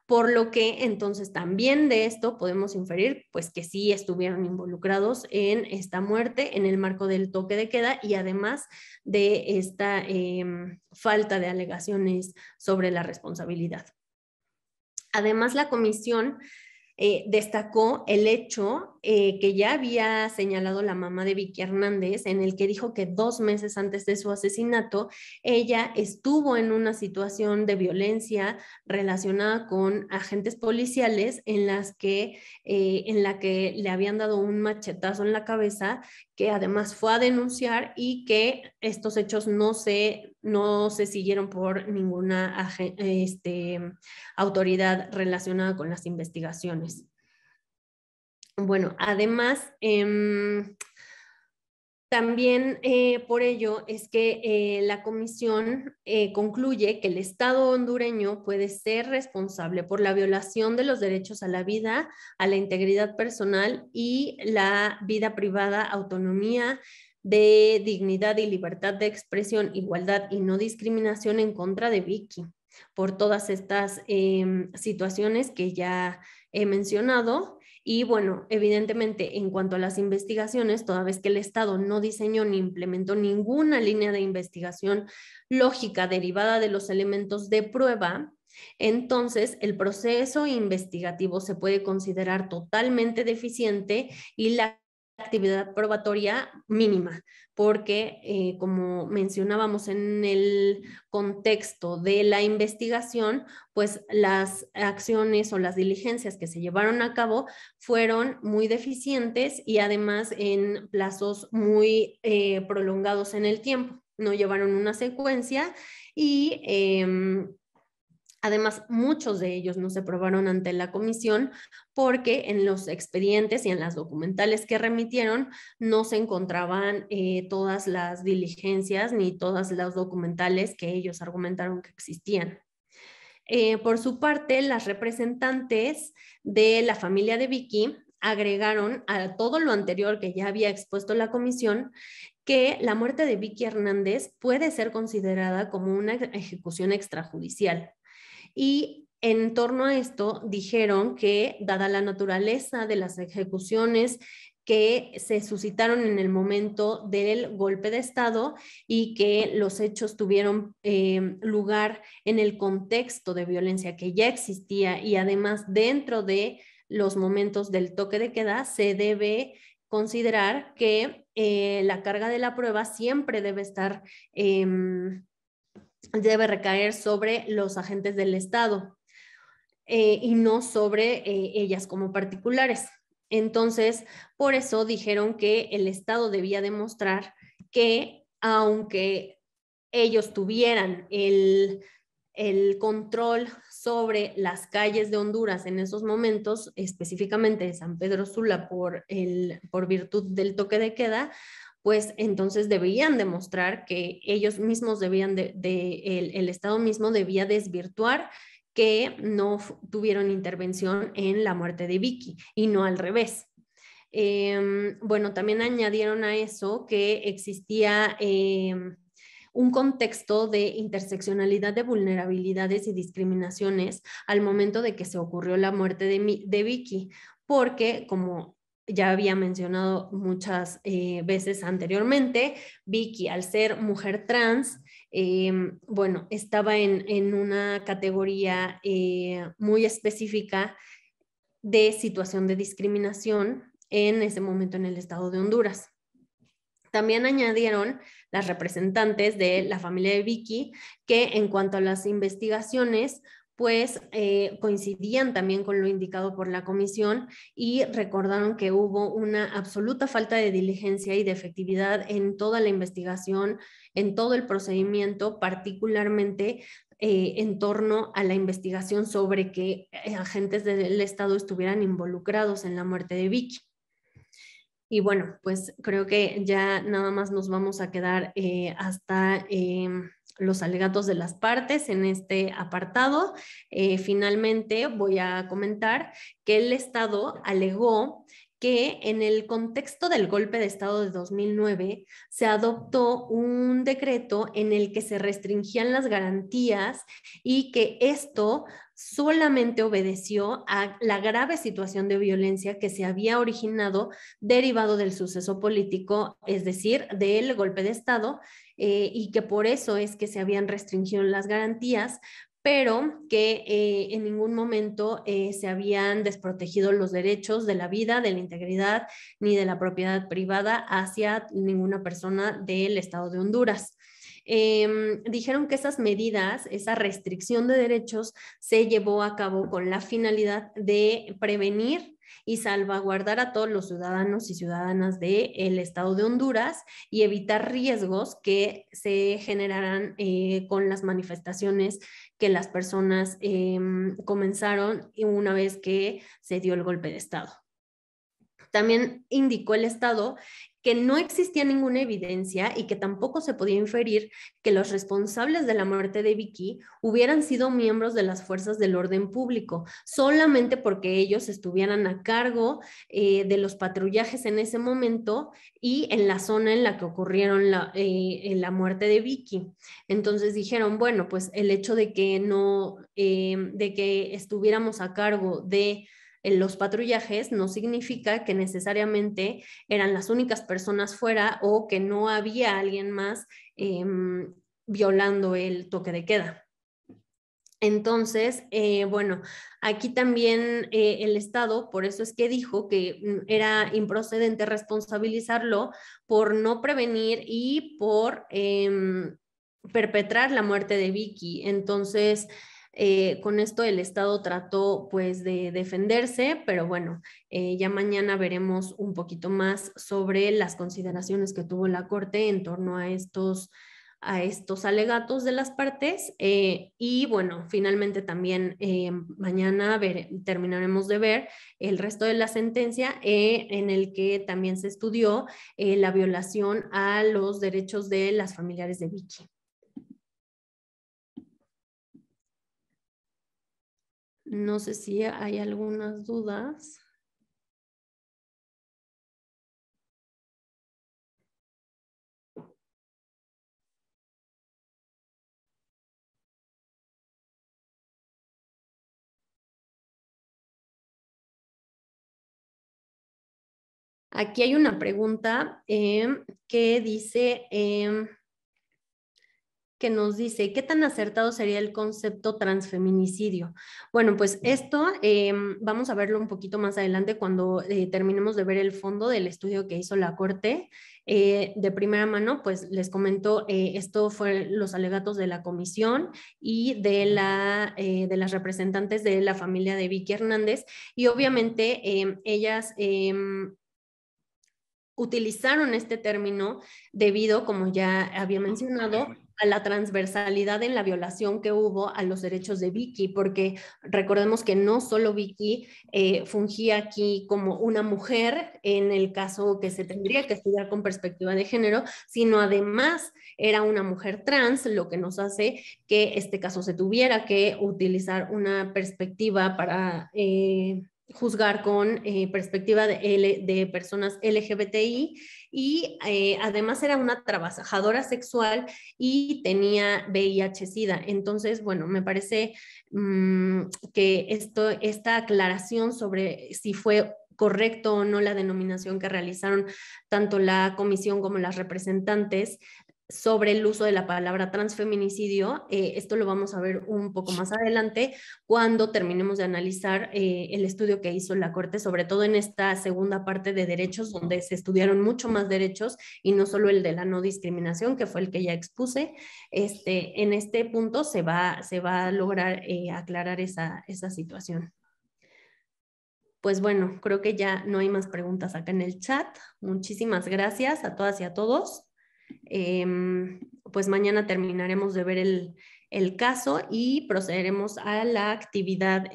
Por lo que entonces también de esto podemos inferir pues que sí estuvieron involucrados en esta muerte en el marco del toque de queda y además de esta falta de alegaciones sobre la responsabilidad. Además, la comisión destacó el hecho que ya había señalado la mamá de Vicky Hernández, en el que dijo que 2 meses antes de su asesinato, ella estuvo en una situación de violencia relacionada con agentes policiales en la que le habían dado un machetazo en la cabeza, que además fue a denunciar y que estos hechos no se siguieron por ninguna autoridad relacionada con las investigaciones. Bueno, además, también por ello es que la comisión concluye que el Estado hondureño puede ser responsable por la violación de los derechos a la vida, a la integridad personal y la vida privada, autonomía, de dignidad y libertad de expresión, igualdad y no discriminación en contra de Vicky, por todas estas situaciones que ya he mencionado. Y bueno, evidentemente en cuanto a las investigaciones, toda vez que el Estado no diseñó ni implementó ninguna línea de investigación lógica derivada de los elementos de prueba, entonces el proceso investigativo se puede considerar totalmente deficiente y la actividad probatoria mínima, porque como mencionábamos en el contexto de la investigación, pues las acciones o las diligencias que se llevaron a cabo fueron muy deficientes y además en plazos muy prolongados en el tiempo. No llevaron una secuencia y además, muchos de ellos no se probaron ante la comisión porque en los expedientes y en las documentales que remitieron no se encontraban todas las diligencias ni todas las documentales que ellos argumentaron que existían. Por su parte, las representantes de la familia de Vicky agregaron a todo lo anterior que ya había expuesto la comisión que la muerte de Vicky Hernández puede ser considerada como una ejecución extrajudicial. Y en torno a esto dijeron que, dada la naturaleza de las ejecuciones que se suscitaron en el momento del golpe de Estado y que los hechos tuvieron lugar en el contexto de violencia que ya existía y además dentro de los momentos del toque de queda, se debe considerar que la carga de la prueba siempre debe estar debe recaer sobre los agentes del Estado y no sobre ellas como particulares. Entonces, por eso dijeron que el Estado debía demostrar que aunque ellos tuvieran el control sobre las calles de Honduras en esos momentos, específicamente de San Pedro Sula por virtud del toque de queda, pues entonces debían demostrar que ellos mismos debían el Estado mismo debía desvirtuar que no tuvieron intervención en la muerte de Vicky y no al revés. Bueno, también añadieron a eso que existía un contexto de interseccionalidad de vulnerabilidades y discriminaciones al momento de que se ocurrió la muerte de Vicky, porque como ya había mencionado muchas veces anteriormente, Vicky, al ser mujer trans, bueno, estaba en una categoría muy específica de situación de discriminación en ese momento en el estado de Honduras. También añadieron las representantes de la familia de Vicky que en cuanto a las investigaciones, pues coincidían también con lo indicado por la comisión y recordaron que hubo una absoluta falta de diligencia y de efectividad en toda la investigación, en todo el procedimiento, particularmente en torno a la investigación sobre que agentes del Estado estuvieran involucrados en la muerte de Vicky. Y bueno, pues creo que ya nada más nos vamos a quedar hasta los alegatos de las partes en este apartado. Finalmente voy a comentar que el Estado alegó que en el contexto del golpe de Estado de 2009 se adoptó un decreto en el que se restringían las garantías y que esto solamente obedeció a la grave situación de violencia que se había originado derivado del suceso político, es decir, del golpe de Estado, y que por eso es que se habían restringido las garantías, pero que en ningún momento se habían desprotegido los derechos de la vida, de la integridad, ni de la propiedad privada hacia ninguna persona del Estado de Honduras. Dijeron que esas medidas, esa restricción de derechos se llevó a cabo con la finalidad de prevenir y salvaguardar a todos los ciudadanos y ciudadanas del Estado de Honduras y evitar riesgos que se generaran con las manifestaciones que las personas comenzaron una vez que se dio el golpe de Estado. También indicó el Estado que no existía ninguna evidencia y que tampoco se podía inferir que los responsables de la muerte de Vicky hubieran sido miembros de las fuerzas del orden público, solamente porque ellos estuvieran a cargo de los patrullajes en ese momento y en la zona en la que ocurrieron la muerte de Vicky. Entonces dijeron, bueno, pues el hecho de que de que estuviéramos a cargo de los patrullajes no significa que necesariamente eran las únicas personas fuera o que no había alguien más violando el toque de queda. Entonces, bueno, aquí también el Estado, por eso es que dijo que era improcedente responsabilizarlo por no prevenir y por perpetrar la muerte de Vicky. Entonces, con esto el Estado trató pues de defenderse, pero bueno, ya mañana veremos un poquito más sobre las consideraciones que tuvo la Corte en torno a estos alegatos de las partes y bueno, finalmente también mañana terminaremos de ver el resto de la sentencia en el que también se estudió la violación a los derechos de las familiares de Vicky. No sé si hay algunas dudas. Aquí hay una pregunta que dice, que nos dice, ¿qué tan acertado sería el concepto transfeminicidio? Bueno, pues esto vamos a verlo un poquito más adelante cuando terminemos de ver el fondo del estudio que hizo la Corte. De primera mano, pues les comento, esto fue los alegatos de la comisión y de las representantes de la familia de Vicky Hernández y obviamente ellas utilizaron este término debido, como ya había mencionado, a la transversalidad en la violación que hubo a los derechos de Vicky, porque recordemos que no solo Vicky fungía aquí como una mujer en el caso que se tendría que estudiar con perspectiva de género, sino además era una mujer trans, lo que nos hace que este caso se tuviera que utilizar una perspectiva para juzgar con perspectiva de personas LGBTI y además era una trabajadora sexual y tenía VIH-Sida. Entonces, bueno, me parece que esta aclaración sobre si fue correcto o no la denominación que realizaron tanto la comisión como las representantes sobre el uso de la palabra transfeminicidio. Esto lo vamos a ver un poco más adelante cuando terminemos de analizar el estudio que hizo la Corte, sobre todo en esta segunda parte de derechos, donde se estudiaron mucho más derechos y no solo el de la no discriminación, que fue el que ya expuse. En este punto se va a lograr aclarar esa situación. Pues bueno, creo que ya no hay más preguntas acá en el chat. Muchísimas gracias a todas y a todos. Pues mañana terminaremos de ver el caso y procederemos a la actividad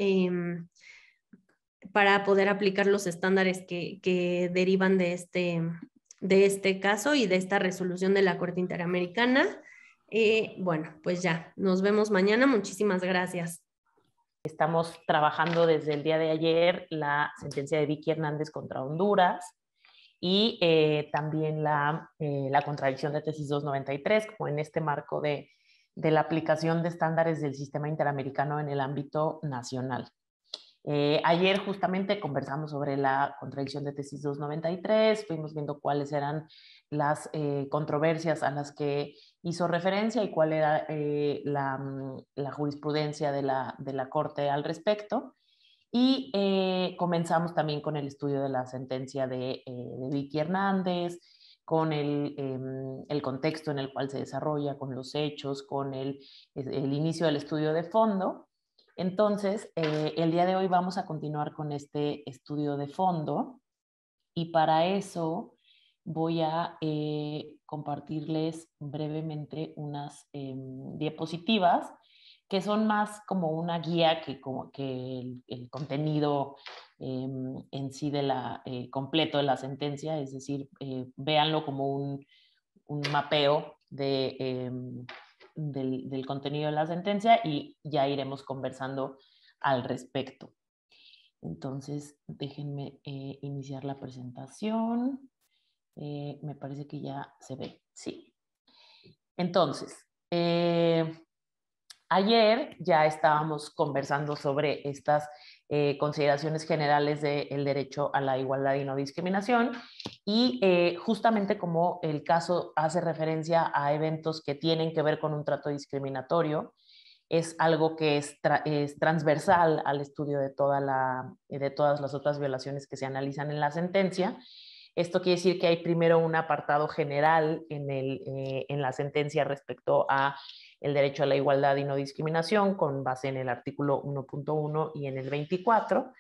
para poder aplicar los estándares que derivan de este caso y de esta resolución de la Corte Interamericana. Bueno, pues ya, nos vemos mañana. Muchísimas gracias. Estamos trabajando desde el día de ayer la sentencia de Vicky Hernández contra Honduras y también la contradicción de tesis 293, como en este marco de la aplicación de estándares del sistema interamericano en el ámbito nacional. Ayer justamente conversamos sobre la contradicción de tesis 293, fuimos viendo cuáles eran las controversias a las que hizo referencia y cuál era la jurisprudencia de la Corte al respecto. Y comenzamos también con el estudio de la sentencia de Vicky Hernández, con el contexto en el cual se desarrolla, con los hechos, con el inicio del estudio de fondo. Entonces, el día de hoy vamos a continuar con este estudio de fondo y para eso voy a compartirles brevemente unas diapositivas que son más como una guía que el contenido en sí completo de la sentencia, es decir, véanlo como un mapeo del contenido de la sentencia y ya iremos conversando al respecto. Entonces, déjenme iniciar la presentación. Me parece que ya se ve, sí. Entonces, ayer ya estábamos conversando sobre estas consideraciones generales del derecho a la igualdad y no discriminación y justamente como el caso hace referencia a eventos que tienen que ver con un trato discriminatorio, es algo que es transversal al estudio de todas las otras violaciones que se analizan en la sentencia. Esto quiere decir que hay primero un apartado general en la sentencia respecto a el derecho a la igualdad y no discriminación, con base en el artículo 1.1 y en el 24.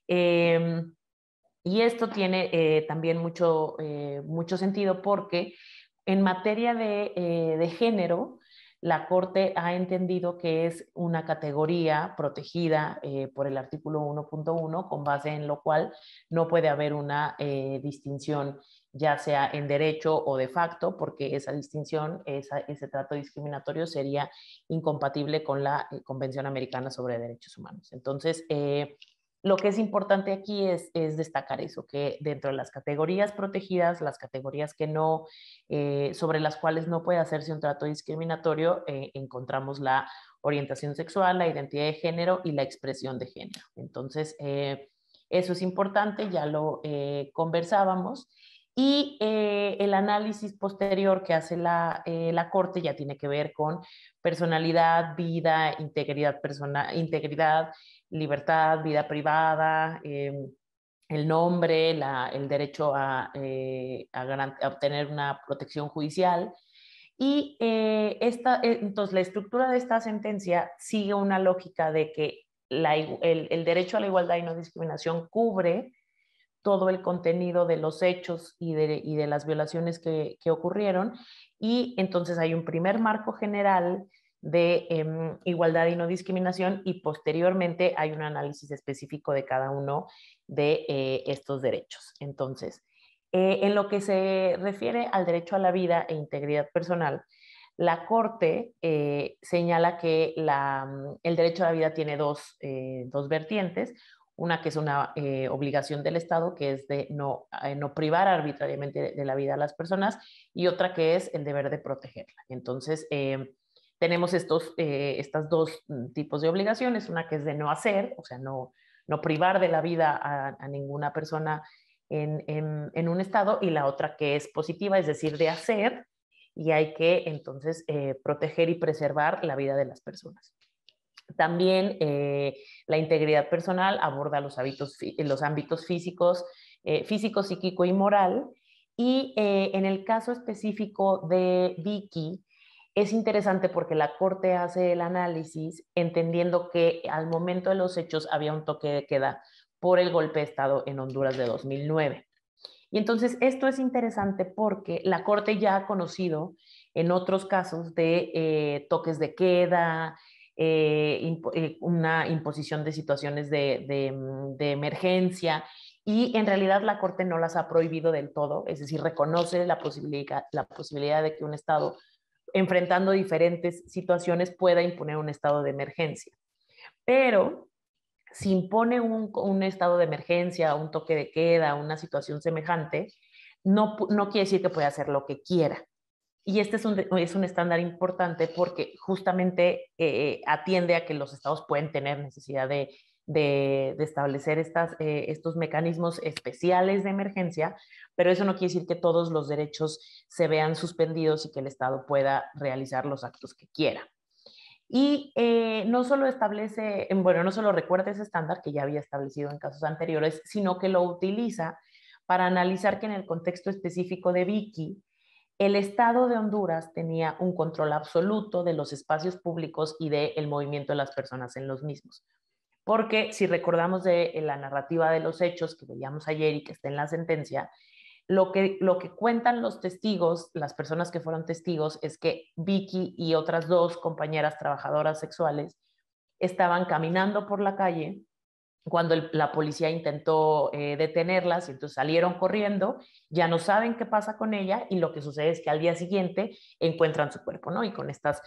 Y esto tiene también mucho sentido porque en materia de género, la Corte ha entendido que es una categoría protegida por el artículo 1.1, con base en lo cual no puede haber una distinción, ya sea en derecho o de facto, porque esa distinción, ese trato discriminatorio sería incompatible con la Convención Americana sobre Derechos Humanos. Entonces, lo que es importante aquí es destacar eso, que dentro de las categorías protegidas, las categorías que no, sobre las cuales no puede hacerse un trato discriminatorio, encontramos la orientación sexual, la identidad de género y la expresión de género. Entonces, eso es importante, ya lo conversábamos. Y el análisis posterior que hace la Corte ya tiene que ver con personalidad, vida, integridad, libertad, vida privada, el nombre, el derecho a obtener una protección judicial. Y entonces la estructura de esta sentencia sigue una lógica de que el derecho a la igualdad y no discriminación cubre todo el contenido de los hechos y de las violaciones que ocurrieron. Y entonces hay un primer marco general de igualdad y no discriminación y posteriormente hay un análisis específico de cada uno de estos derechos. Entonces, en lo que se refiere al derecho a la vida e integridad personal, la Corte señala que el derecho a la vida tiene dos vertientes. una que es una obligación del Estado, que es de no privar arbitrariamente de la vida a las personas, y otra que es el deber de protegerla. Entonces, tenemos estas dos tipos de obligaciones, una que es de no hacer, o sea, no privar de la vida a ninguna persona en un estado, y la otra que es positiva, es decir, de hacer, y hay que entonces proteger y preservar la vida de las personas. También la integridad personal aborda los ámbitos físicos, psíquico y moral, y en el caso específico de Vicky, es interesante porque la Corte hace el análisis entendiendo que al momento de los hechos había un toque de queda por el golpe de Estado en Honduras de 2009. Y entonces esto es interesante porque la Corte ya ha conocido en otros casos de toques de queda, una imposición de situaciones de emergencia, y en realidad la Corte no las ha prohibido del todo, es decir, reconoce la posibilidad de que un Estado, enfrentando diferentes situaciones, pueda imponer un estado de emergencia. Pero si impone un estado de emergencia, un toque de queda, una situación semejante, no quiere decir que pueda hacer lo que quiera. Y este es un estándar importante porque justamente atiende a que los estados pueden tener necesidad de establecer estos mecanismos especiales de emergencia, pero eso no quiere decir que todos los derechos se vean suspendidos y que el estado pueda realizar los actos que quiera. Y no solo no solo recuerda ese estándar que ya había establecido en casos anteriores, sino que lo utiliza para analizar que en el contexto específico de Vicky, el Estado de Honduras tenía un control absoluto de los espacios públicos y del movimiento de las personas en los mismos. Porque si recordamos de la narrativa de los hechos que veíamos ayer y que está en la sentencia, lo que cuentan los testigos, las personas que fueron testigos, es que Vicky y otras dos compañeras trabajadoras sexuales estaban caminando por la calle cuando la policía intentó detenerlas, y entonces salieron corriendo, ya no saben qué pasa con ella, y lo que sucede es que al día siguiente encuentran su cuerpo, ¿no? Y con estas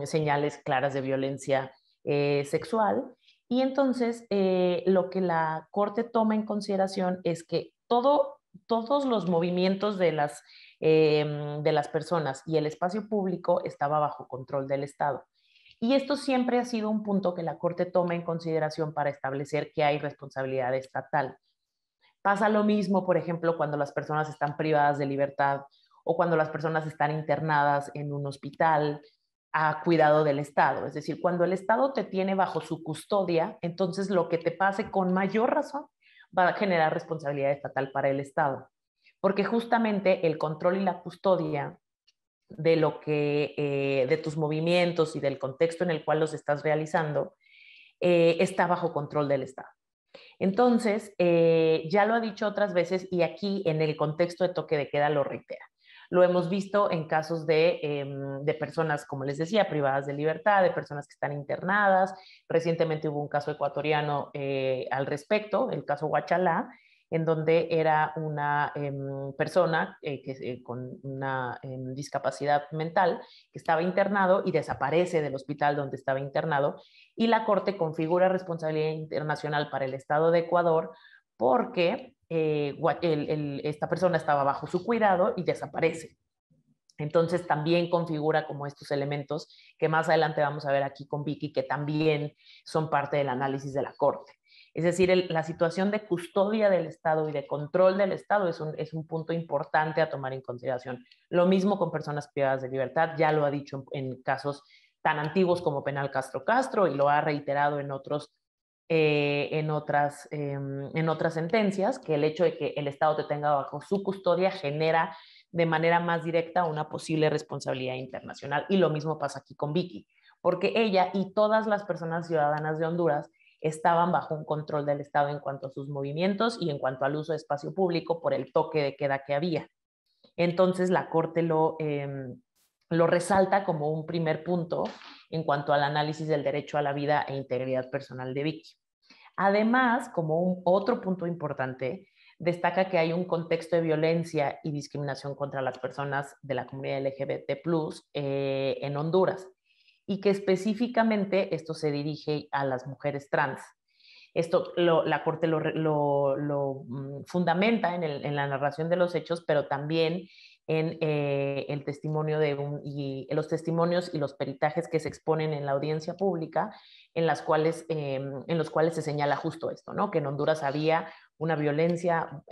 señales claras de violencia sexual. Y entonces lo que la Corte toma en consideración es que todos los movimientos de las personas y el espacio público estaba bajo control del Estado. Y esto siempre ha sido un punto que la Corte toma en consideración para establecer que hay responsabilidad estatal. Pasa lo mismo, por ejemplo, cuando las personas están privadas de libertad o cuando las personas están internadas en un hospital a cuidado del Estado. Es decir, cuando el Estado te tiene bajo su custodia, entonces lo que te pase con mayor razón va a generar responsabilidad estatal para el Estado. Porque justamente el control y la custodia de tus movimientos y del contexto en el cual los estás realizando, está bajo control del Estado. Entonces, ya lo ha dicho otras veces y aquí en el contexto de toque de queda lo reitera. Lo hemos visto en casos de personas, como les decía, privadas de libertad, de personas que están internadas. Recientemente hubo un caso ecuatoriano al respecto, el caso Huachalá, en donde era una persona con una discapacidad mental que estaba internado y desaparece del hospital donde estaba internado, y la Corte configura responsabilidad internacional para el Estado de Ecuador porque esta persona estaba bajo su cuidado y desaparece. Entonces también configura como estos elementos que más adelante vamos a ver aquí con Vicky, que también son parte del análisis de la Corte. Es decir, la situación de custodia del Estado y de control del Estado es un punto importante a tomar en consideración. Lo mismo con personas privadas de libertad, ya lo ha dicho en casos tan antiguos como Penal Castro Castro, y lo ha reiterado en otras sentencias, que el hecho de que el Estado te tenga bajo su custodia genera de manera más directa una posible responsabilidad internacional. Y lo mismo pasa aquí con Vicky, porque ella y todas las personas ciudadanas de Honduras estaban bajo un control del Estado en cuanto a sus movimientos y en cuanto al uso de espacio público por el toque de queda que había. Entonces la Corte lo resalta como un primer punto en cuanto al análisis del derecho a la vida e integridad personal de Vicky. Además, como otro punto importante, destaca que hay un contexto de violencia y discriminación contra las personas de la comunidad LGBT+, en Honduras, y que específicamente esto se dirige a las mujeres trans. Esto la Corte lo fundamenta en la narración de los hechos, pero también en el testimonio y los testimonios y los peritajes que se exponen en la audiencia pública, en los cuales se señala justo esto, ¿no? Que en Honduras había una violencia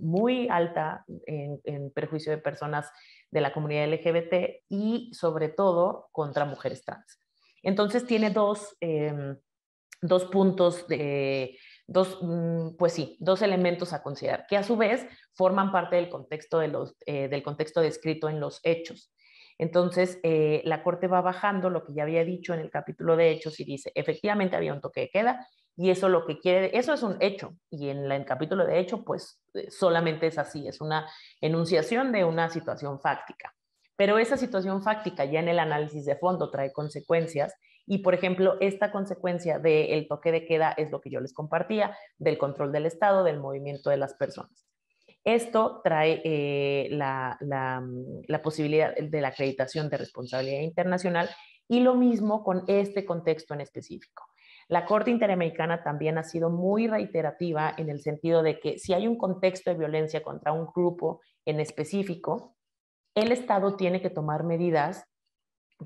muy alta en perjuicio de personas de la comunidad LGBT y sobre todo contra mujeres trans. Entonces tiene dos puntos dos elementos a considerar, que a su vez forman parte del contexto, del contexto descrito en los hechos. Entonces, la Corte va bajando lo que ya había dicho en el capítulo de hechos y dice, efectivamente había un toque de queda y eso lo que quiere, eso es un hecho. Y en el capítulo de hecho, pues solamente es así, es una enunciación de una situación fáctica. Pero esa situación fáctica ya en el análisis de fondo trae consecuencias y, por ejemplo, esta consecuencia del toque de queda es lo que yo les compartía, del control del Estado, del movimiento de las personas. Esto trae la posibilidad de la acreditación de responsabilidad internacional y lo mismo con este contexto en específico. La Corte Interamericana también ha sido muy reiterativa en el sentido de que si hay un contexto de violencia contra un grupo en específico, el Estado tiene que tomar medidas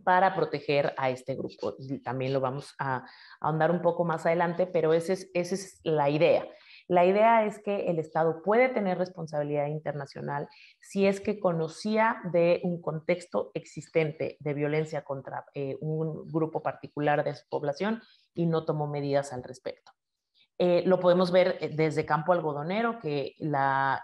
para proteger a este grupo. Y también lo vamos a ahondar un poco más adelante, pero esa es la idea. La idea es que el Estado puede tener responsabilidad internacional si es que conocía de un contexto existente de violencia contra un grupo particular de su población y no tomó medidas al respecto. Lo podemos ver desde Campo Algodonero, que la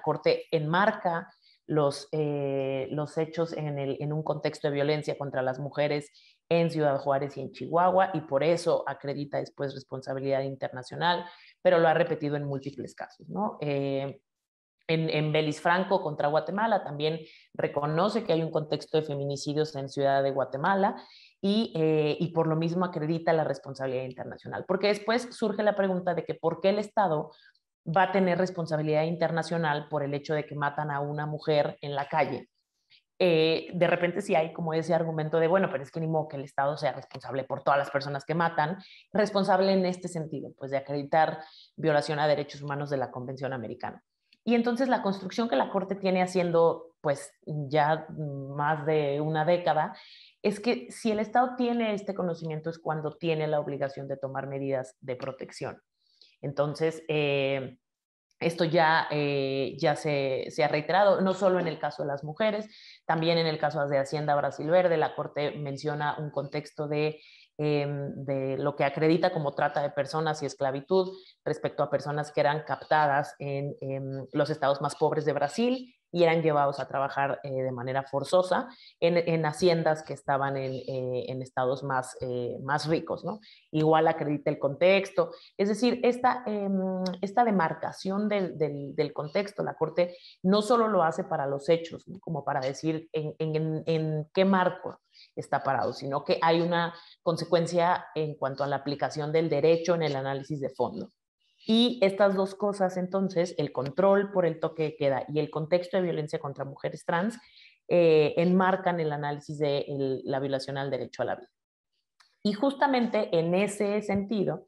Corte enmarca los hechos en un contexto de violencia contra las mujeres en Ciudad Juárez y en Chihuahua, y por eso acredita después responsabilidad internacional, pero lo ha repetido en múltiples casos, ¿no? En Belis Franco contra Guatemala también reconoce que hay un contexto de feminicidios en Ciudad de Guatemala y por lo mismo acredita la responsabilidad internacional. Porque después surge la pregunta de que por qué el Estado va a tener responsabilidad internacional por el hecho de que matan a una mujer en la calle. De repente sí hay como ese argumento de, bueno, pero es que ni modo que el Estado sea responsable por todas las personas que matan, responsable en este sentido, pues de acreditar violación a derechos humanos de la Convención Americana. Y entonces la construcción que la Corte tiene haciendo pues ya más de una década es que si el Estado tiene este conocimiento es cuando tiene la obligación de tomar medidas de protección. Entonces, esto ya se ha reiterado, no solo en el caso de las mujeres, también en el caso de Hacienda Brasil Verde, la Corte menciona un contexto de lo que acredita como trata de personas y esclavitud respecto a personas que eran captadas en los estados más pobres de Brasil y eran llevados a trabajar de manera forzosa en haciendas que estaban en estados más ricos, ¿no? Igual acredita el contexto. Es decir, esta demarcación del contexto, la Corte no solo lo hace para los hechos, ¿no? Como para decir en qué marco está parado, sino que hay una consecuencia en cuanto a la aplicación del derecho en el análisis de fondo. Y estas dos cosas, entonces, el control por el toque de queda y el contexto de violencia contra mujeres trans, enmarcan el análisis de la violación al derecho a la vida. Y justamente en ese sentido,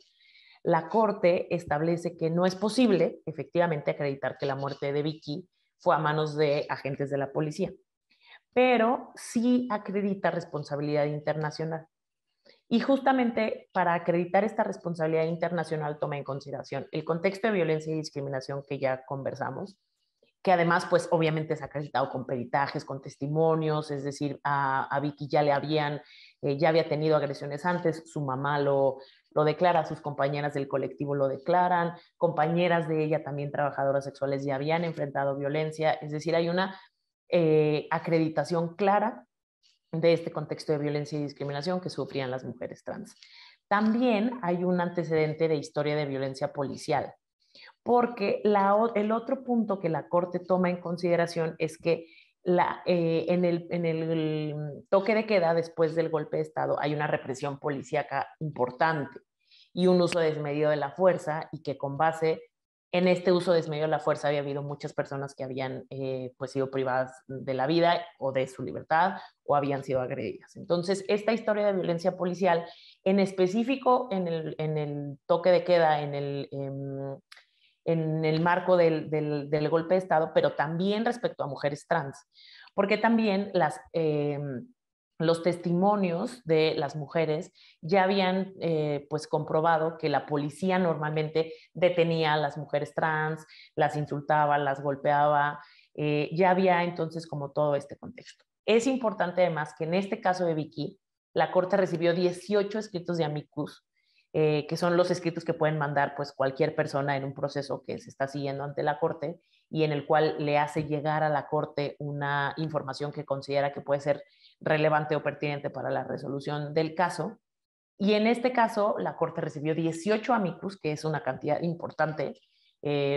la Corte establece que no es posible, efectivamente, acreditar que la muerte de Vicky fue a manos de agentes de la policía, pero sí acredita responsabilidad internacional. Y justamente para acreditar esta responsabilidad internacional toma en consideración el contexto de violencia y discriminación que ya conversamos, que además, pues obviamente es acreditado con peritajes, con testimonios, es decir, a Vicky ya ya había tenido agresiones antes, su mamá lo declara, sus compañeras del colectivo lo declaran, compañeras de ella también trabajadoras sexuales ya habían enfrentado violencia, es decir, hay una acreditación clara de este contexto de violencia y discriminación que sufrían las mujeres trans. También hay un antecedente de historia de violencia policial, porque el otro punto que la Corte toma en consideración es que en el toque de queda después del golpe de Estado hay una represión policíaca importante y un uso desmedido de la fuerza y que con base En este uso desmedido de la fuerza había habido muchas personas que habían pues sido privadas de la vida o de su libertad o habían sido agredidas. Entonces, esta historia de violencia policial, en específico en el toque de queda, en el marco del golpe de Estado, pero también respecto a mujeres trans, porque también los testimonios de las mujeres ya habían pues comprobado que la policía normalmente detenía a las mujeres trans, las insultaba, las golpeaba, ya había entonces como todo este contexto. Es importante además que en este caso de Vicky, la Corte recibió 18 escritos de amicus, que son los escritos que pueden mandar pues cualquier persona en un proceso que se está siguiendo ante la Corte y en el cual le hace llegar a la Corte una información que considera que puede ser relevante o pertinente para la resolución del caso. Y en este caso, la Corte recibió 18 amicus, que es una cantidad importante.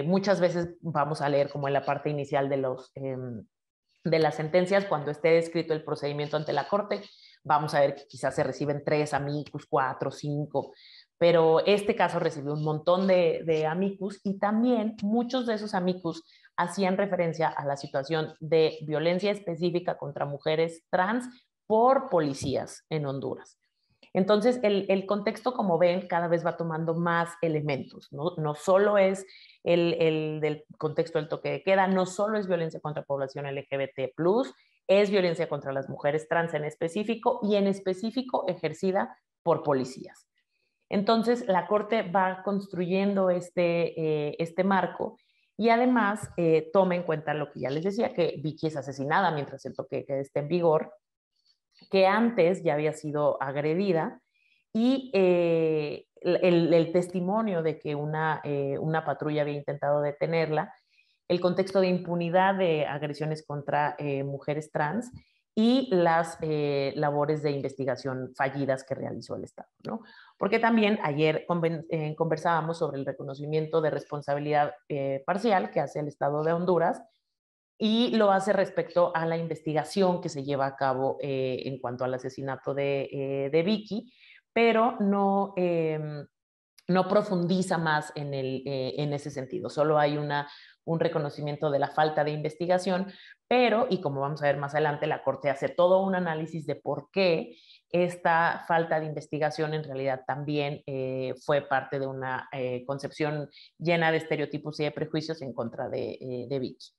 Muchas veces vamos a leer como en la parte inicial de las sentencias, cuando esté descrito el procedimiento ante la Corte, vamos a ver que quizás se reciben 3 amicus, 4, 5, pero este caso recibió un montón de amicus y también muchos de esos amicus hacían referencia a la situación de violencia específica contra mujeres trans por policías en Honduras. Entonces, el contexto, como ven, cada vez va tomando más elementos, ¿no? No solo es el del contexto del toque de queda, no solo es violencia contra población LGBT+, es violencia contra las mujeres trans en específico y en específico ejercida por policías. Entonces, la Corte va construyendo este marco y además toma en cuenta lo que ya les decía, que Vicky es asesinada mientras el toque de queda esté en vigor, que antes ya había sido agredida y el testimonio de que una patrulla había intentado detenerla, el contexto de impunidad de agresiones contra mujeres trans y las labores de investigación fallidas que realizó el Estado, ¿no? Porque también ayer conversábamos sobre el reconocimiento de responsabilidad parcial que hace el Estado de Honduras y lo hace respecto a la investigación que se lleva a cabo en cuanto al asesinato de Vicky, pero no profundiza más en ese sentido. Solo hay un reconocimiento de la falta de investigación, pero, y como vamos a ver más adelante, la Corte hace todo un análisis de por qué esta falta de investigación en realidad también fue parte de una concepción llena de estereotipos y de prejuicios en contra de Vicky.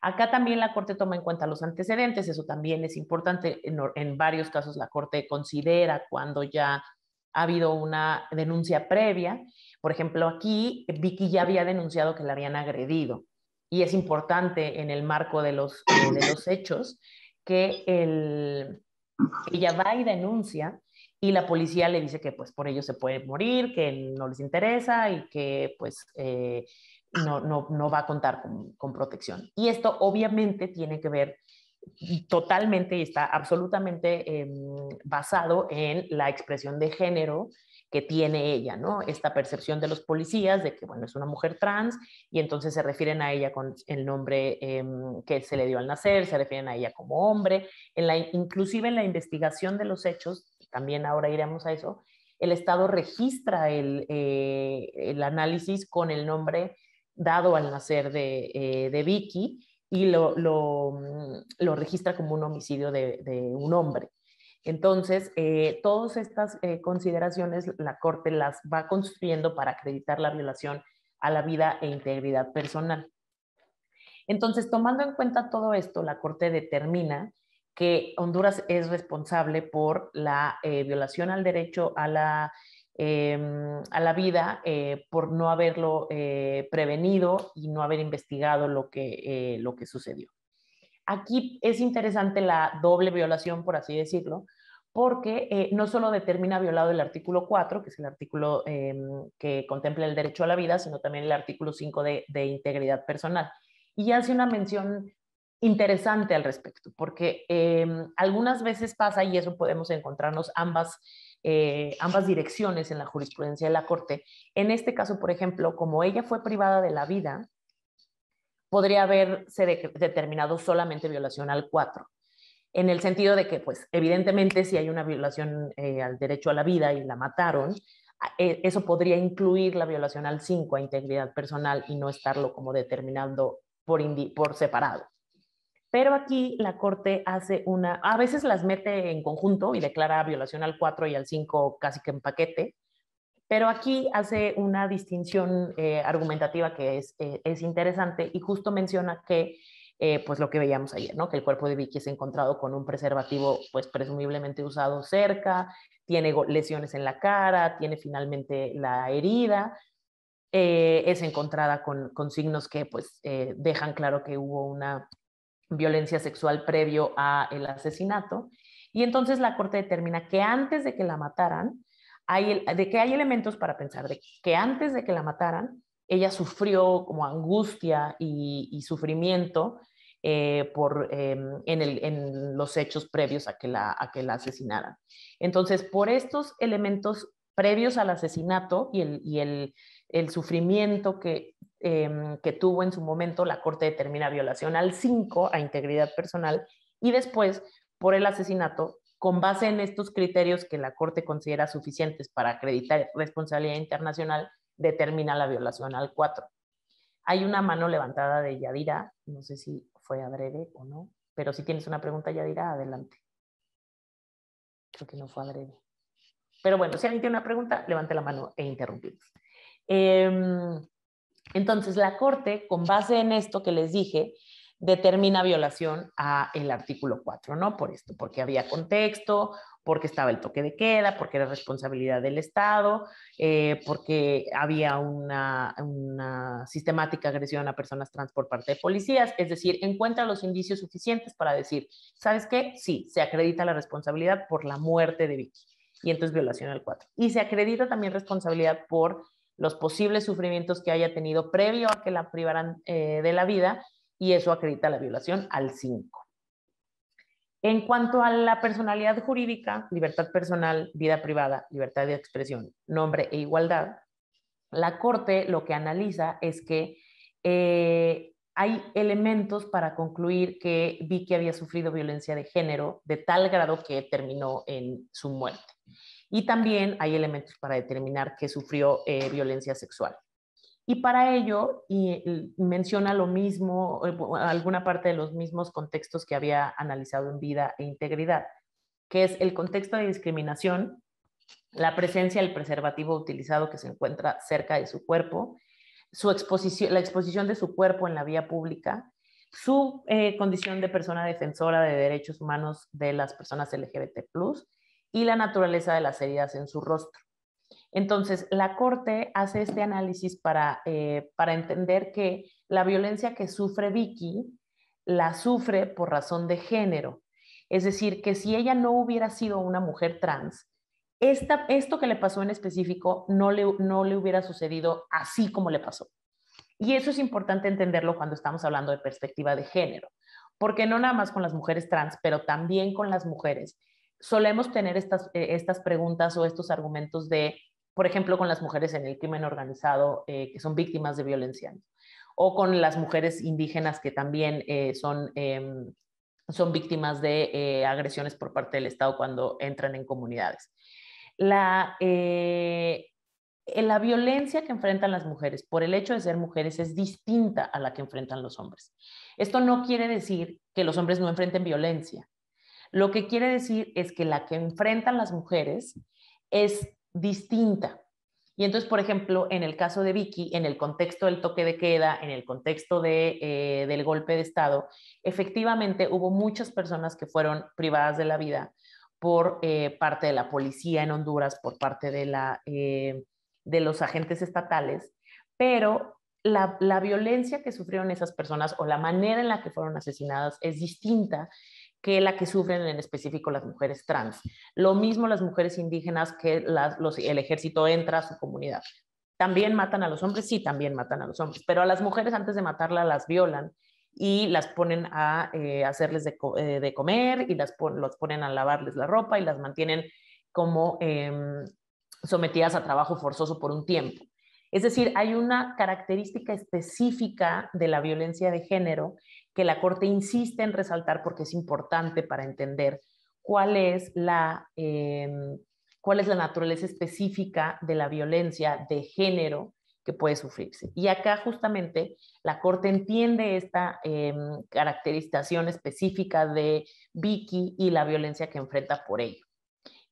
Acá también la Corte toma en cuenta los antecedentes, eso también es importante. En varios casos la Corte considera cuando ya ha habido una denuncia previa. Por ejemplo, aquí Vicky ya había denunciado que la habían agredido y es importante en el marco de los hechos que ella va y denuncia y la policía le dice que pues por ello se puede morir, que no les interesa y que pues no va a contar con protección. Y esto obviamente tiene que ver totalmente y está absolutamente basado en la expresión de género que tiene ella, ¿no? Esta percepción de los policías de que, bueno, es una mujer trans y entonces se refieren a ella con el nombre que se le dio al nacer, se refieren a ella como hombre, inclusive en la investigación de los hechos, también ahora iremos a eso, el Estado registra el análisis con el nombre dado al nacer de Vicky y lo registra como un homicidio de un hombre. Entonces, todas estas consideraciones la Corte las va construyendo para acreditar la violación a la vida e integridad personal. Entonces, tomando en cuenta todo esto, la Corte determina que Honduras es responsable por la violación al derecho a la vida por no haberlo prevenido y no haber investigado lo que sucedió. Aquí es interesante la doble violación, por así decirlo, porque no solo determina violado el artículo 4, que es el artículo que contempla el derecho a la vida, sino también el artículo 5 de integridad personal. Y hace una mención interesante al respecto, porque algunas veces pasa, y eso podemos encontrarnos ambas direcciones en la jurisprudencia de la Corte. En este caso, por ejemplo, como ella fue privada de la vida, podría haberse determinado solamente violación al 4, en el sentido de que, pues, evidentemente, si hay una violación al derecho a la vida y la mataron, eso podría incluir la violación al 5 a integridad personal y no estarlo como determinando por separado. Pero aquí la Corte hace a veces las mete en conjunto y declara violación al 4 y al 5 casi que en paquete, pero aquí hace una distinción argumentativa que es interesante y justo menciona que, pues lo que veíamos ayer, ¿no? Que el cuerpo de Vicky es encontrado con un preservativo, pues presumiblemente usado cerca, tiene lesiones en la cara, tiene finalmente la herida, es encontrada con signos que pues dejan claro que hubo una violencia sexual previo a el asesinato. Y entonces la Corte determina que antes de que la mataran, de que hay elementos para pensar de que antes de que la mataran, ella sufrió como angustia y sufrimiento en los hechos previos a que la asesinaran. Entonces, por estos elementos previos al asesinato y el sufrimiento que tuvo en su momento, la Corte determina violación al 5 a integridad personal y después, por el asesinato, con base en estos criterios que la Corte considera suficientes para acreditar responsabilidad internacional, determina la violación al 4. Hay una mano levantada de Yadira, no sé si fue adrede o no, pero si tienes una pregunta, Yadira, adelante. Creo que no fue adrede. Pero bueno, si alguien tiene una pregunta, levante la mano e interrumpimos. Entonces, la Corte, con base en esto que les dije, determina violación a el artículo 4, ¿no? Por esto, porque había contexto, porque estaba el toque de queda, porque era responsabilidad del Estado, porque había una sistemática agresión a personas trans por parte de policías, es decir, encuentra los indicios suficientes para decir, ¿sabes qué? Sí, se acredita la responsabilidad por la muerte de Vicky, y entonces violación al 4. Y se acredita también responsabilidad por los posibles sufrimientos que haya tenido previo a que la privaran de la vida, y eso acredita la violación al 5. En cuanto a la personalidad jurídica, libertad personal, vida privada, libertad de expresión, nombre e igualdad, la Corte lo que analiza es que hay elementos para concluir que Vicky había sufrido violencia de género de tal grado que terminó en su muerte. Y también hay elementos para determinar que sufrió violencia sexual. Y para ello menciona lo mismo, alguna parte de los mismos contextos que había analizado en Vida e Integridad, que es el contexto de discriminación, la presencia del preservativo utilizado que se encuentra cerca de su cuerpo, la exposición de su cuerpo en la vía pública, su condición de persona defensora de derechos humanos de las personas LGBT+, y la naturaleza de las heridas en su rostro. Entonces, la Corte hace este análisis para entender que la violencia que sufre Vicky la sufre por razón de género. Es decir, que si ella no hubiera sido una mujer trans, esto que le pasó en específico no le hubiera sucedido así como le pasó. Y eso es importante entenderlo cuando estamos hablando de perspectiva de género, porque no nada más con las mujeres trans, pero también con las mujeres, solemos tener estas preguntas o estos argumentos de, por ejemplo, con las mujeres en el crimen organizado que son víctimas de violencia, o con las mujeres indígenas que también son víctimas de agresiones por parte del Estado cuando entran en comunidades. La violencia que enfrentan las mujeres por el hecho de ser mujeres es distinta a la que enfrentan los hombres. Esto no quiere decir que los hombres no enfrenten violencia. Lo que quiere decir es que la que enfrentan las mujeres es distinta. Y entonces, por ejemplo, en el caso de Vicky, en el contexto del toque de queda, en el contexto del golpe de Estado, efectivamente hubo muchas personas que fueron privadas de la vida por parte de la policía en Honduras, por parte de los agentes estatales, pero la violencia que sufrieron esas personas o la manera en la que fueron asesinadas es distinta que la que sufren en específico las mujeres trans. Lo mismo las mujeres indígenas que el ejército entra a su comunidad. ¿También matan a los hombres? Sí, también matan a los hombres, pero a las mujeres antes de matarlas las violan y las ponen a hacerles de comer y los ponen a lavarles la ropa y las mantienen como sometidas a trabajo forzoso por un tiempo. Es decir, hay una característica específica de la violencia de género que la Corte insiste en resaltar porque es importante para entender cuál es cuál es la naturaleza específica de la violencia de género que puede sufrirse. Y acá justamente la Corte entiende esta caracterización específica de Vicky y la violencia que enfrenta por ello.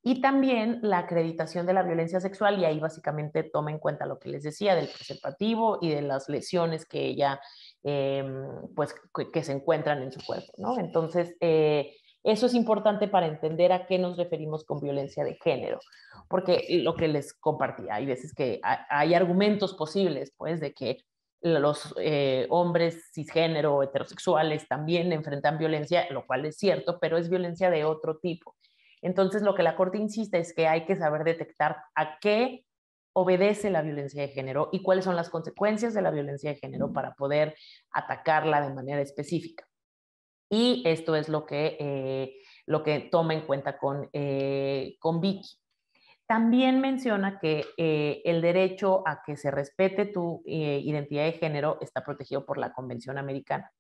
Y también la acreditación de la violencia sexual, y ahí básicamente toma en cuenta lo que les decía del preservativo y de las lesiones que ella, pues, que se encuentran en su cuerpo, ¿no? Entonces, eso es importante para entender a qué nos referimos con violencia de género, porque lo que les compartía, hay veces que hay argumentos posibles, pues, de que los hombres cisgénero, heterosexuales, también enfrentan violencia, lo cual es cierto, pero es violencia de otro tipo. Entonces, lo que la Corte insiste es que hay que saber detectar a qué obedece la violencia de género y cuáles son las consecuencias de la violencia de género para poder atacarla de manera específica. Y esto es lo que toma en cuenta con Vicky. También menciona que el derecho a que se respete tu identidad de género está protegido por la Convención Americana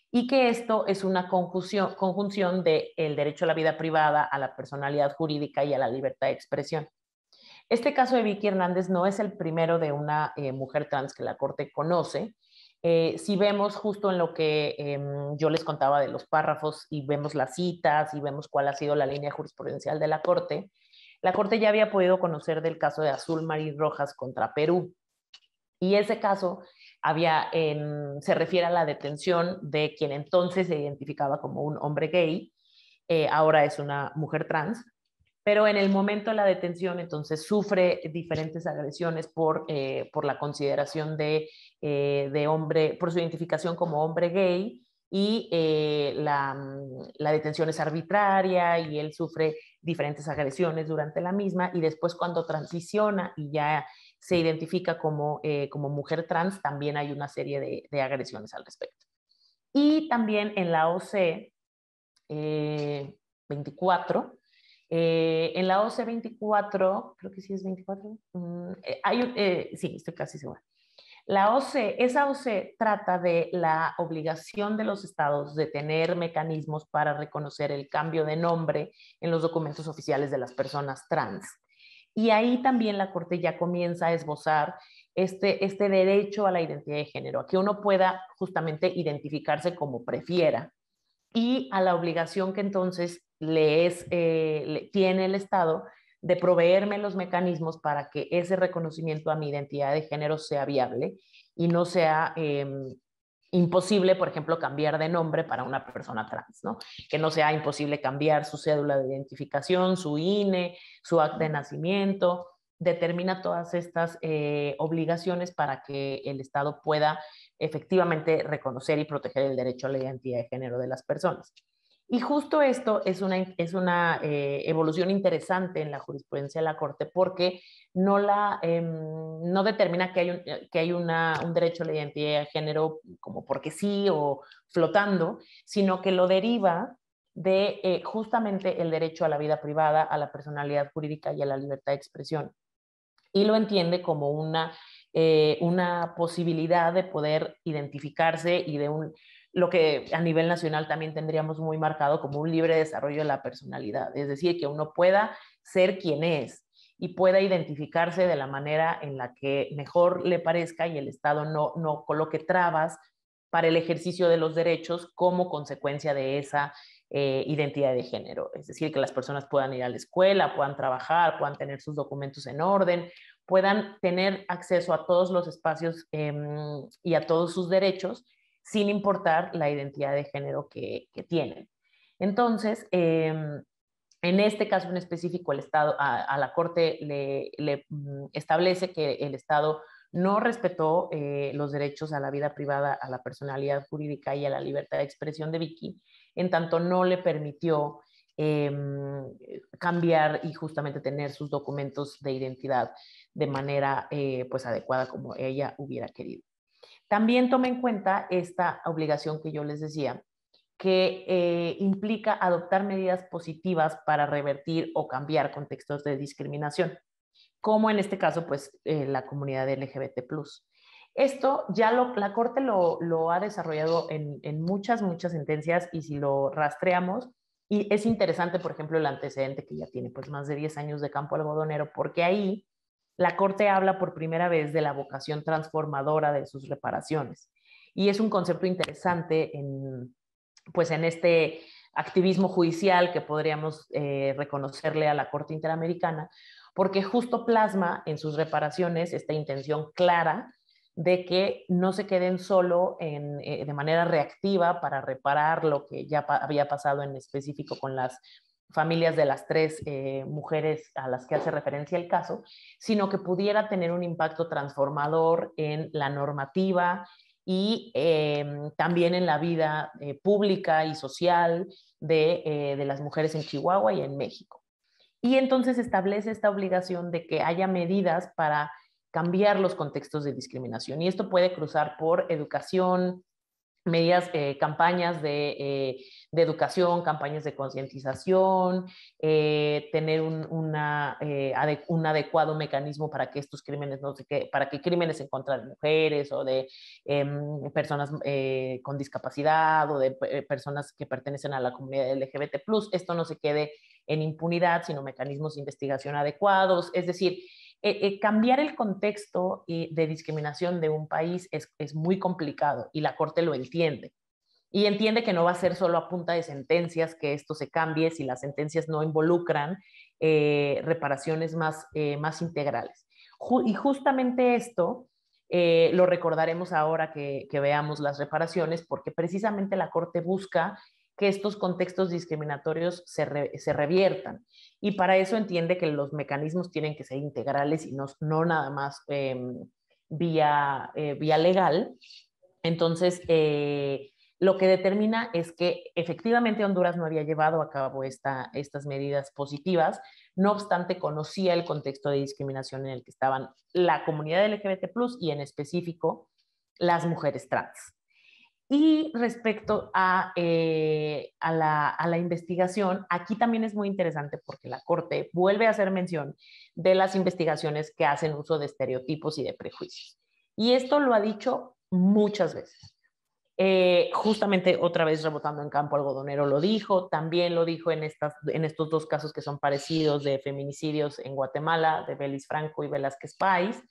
y que esto es una conjunción del derecho a la vida privada, a la personalidad jurídica y a la libertad de expresión. Este caso de Vicky Hernández no es el primero de una mujer trans que la Corte conoce. Si vemos justo en lo que yo les contaba de los párrafos y vemos las citas y vemos cuál ha sido la línea jurisprudencial de la Corte ya había podido conocer del caso de Azul Marín Rojas contra Perú. Y ese caso se refiere a la detención de quien entonces se identificaba como un hombre gay, ahora es una mujer trans, pero en el momento de la detención entonces sufre diferentes agresiones por la consideración de hombre, por su identificación como hombre gay, y la detención es arbitraria y él sufre diferentes agresiones durante la misma, y después cuando transiciona y ya se identifica como mujer trans, también hay una serie de agresiones al respecto. Y también en la OC 24, en la OC 24, creo que sí es 24, sí, estoy casi segura. Esa OC trata de la obligación de los estados de tener mecanismos para reconocer el cambio de nombre en los documentos oficiales de las personas trans. Y ahí también la Corte ya comienza a esbozar este derecho a la identidad de género, a que uno pueda justamente identificarse como prefiera, y a la obligación que entonces tiene el Estado de proveerme los mecanismos para que ese reconocimiento a mi identidad de género sea viable y no sea imposible, por ejemplo, cambiar de nombre para una persona trans, ¿no? Que no sea imposible cambiar su cédula de identificación, su INE, su acta de nacimiento. Determina todas estas obligaciones para que el Estado pueda efectivamente reconocer y proteger el derecho a la identidad de género de las personas. Y justo esto es una evolución interesante en la jurisprudencia de la Corte, porque no determina que hay un derecho a la identidad de género como porque sí o flotando, sino que lo deriva de justamente el derecho a la vida privada, a la personalidad jurídica y a la libertad de expresión. Y lo entiende como una posibilidad de poder identificarse y lo que a nivel nacional también tendríamos muy marcado como un libre desarrollo de la personalidad, es decir, que uno pueda ser quien es y pueda identificarse de la manera en la que mejor le parezca y el Estado no coloque trabas para el ejercicio de los derechos como consecuencia de esa identidad de género. Es decir, que las personas puedan ir a la escuela, puedan trabajar, puedan tener sus documentos en orden, puedan tener acceso a todos los espacios y a todos sus derechos sin importar la identidad de género que tienen. Entonces, en este caso en específico, el Estado, a la Corte le establece que el Estado no respetó los derechos a la vida privada, a la personalidad jurídica y a la libertad de expresión de Vicky, en tanto no le permitió cambiar y justamente tener sus documentos de identidad de manera pues adecuada como ella hubiera querido. También toma en cuenta esta obligación que yo les decía, que implica adoptar medidas positivas para revertir o cambiar contextos de discriminación, como en este caso, pues, la comunidad LGBT+. Esto ya la Corte lo ha desarrollado en muchas sentencias, y si lo rastreamos, Y es interesante, por ejemplo, el antecedente que ya tiene pues más de 10 años de campo algodonero, porque ahí la Corte habla por primera vez de la vocación transformadora de sus reparaciones. Y es un concepto interesante pues en este activismo judicial que podríamos reconocerle a la Corte Interamericana, porque justo plasma en sus reparaciones esta intención clara de que no se queden solo de manera reactiva para reparar lo que ya había pasado en específico con las familias de las tres mujeres a las que hace referencia el caso, sino que pudiera tener un impacto transformador en la normativa y también en la vida pública y social de las mujeres en Chihuahua y en México. Y entonces establece esta obligación de que haya medidas para cambiar los contextos de discriminación. Y esto puede cruzar por educación, medidas, campañas de educación, campañas de concientización, tener un adecuado mecanismo para que estos crímenes, no sé qué, para que crímenes en contra de mujeres o de personas con discapacidad o de personas que pertenecen a la comunidad LGBT+, esto no se quede en impunidad, sino mecanismos de investigación adecuados, es decir, cambiar el contexto de discriminación de un país es muy complicado y la Corte lo entiende. Y entiende que no va a ser solo a punta de sentencias que esto se cambie si las sentencias no involucran reparaciones más integrales. Y justamente esto lo recordaremos ahora que veamos las reparaciones, porque precisamente la Corte busca que estos contextos discriminatorios se reviertan. Y para eso entiende que los mecanismos tienen que ser integrales y no nada más vía legal. Entonces, lo que determina es que efectivamente Honduras no había llevado a cabo estas medidas positivas, no obstante conocía el contexto de discriminación en el que estaban la comunidad LGBT+, y en específico las mujeres trans. Y respecto a la investigación, aquí también es muy interesante porque la Corte vuelve a hacer mención de las investigaciones que hacen uso de estereotipos y de prejuicios. Y esto lo ha dicho muchas veces. Justamente otra vez rebotando en campo algodonero lo dijo, también lo dijo en estos dos casos que son parecidos de feminicidios en Guatemala, de Belis Franco y Velázquez Páez.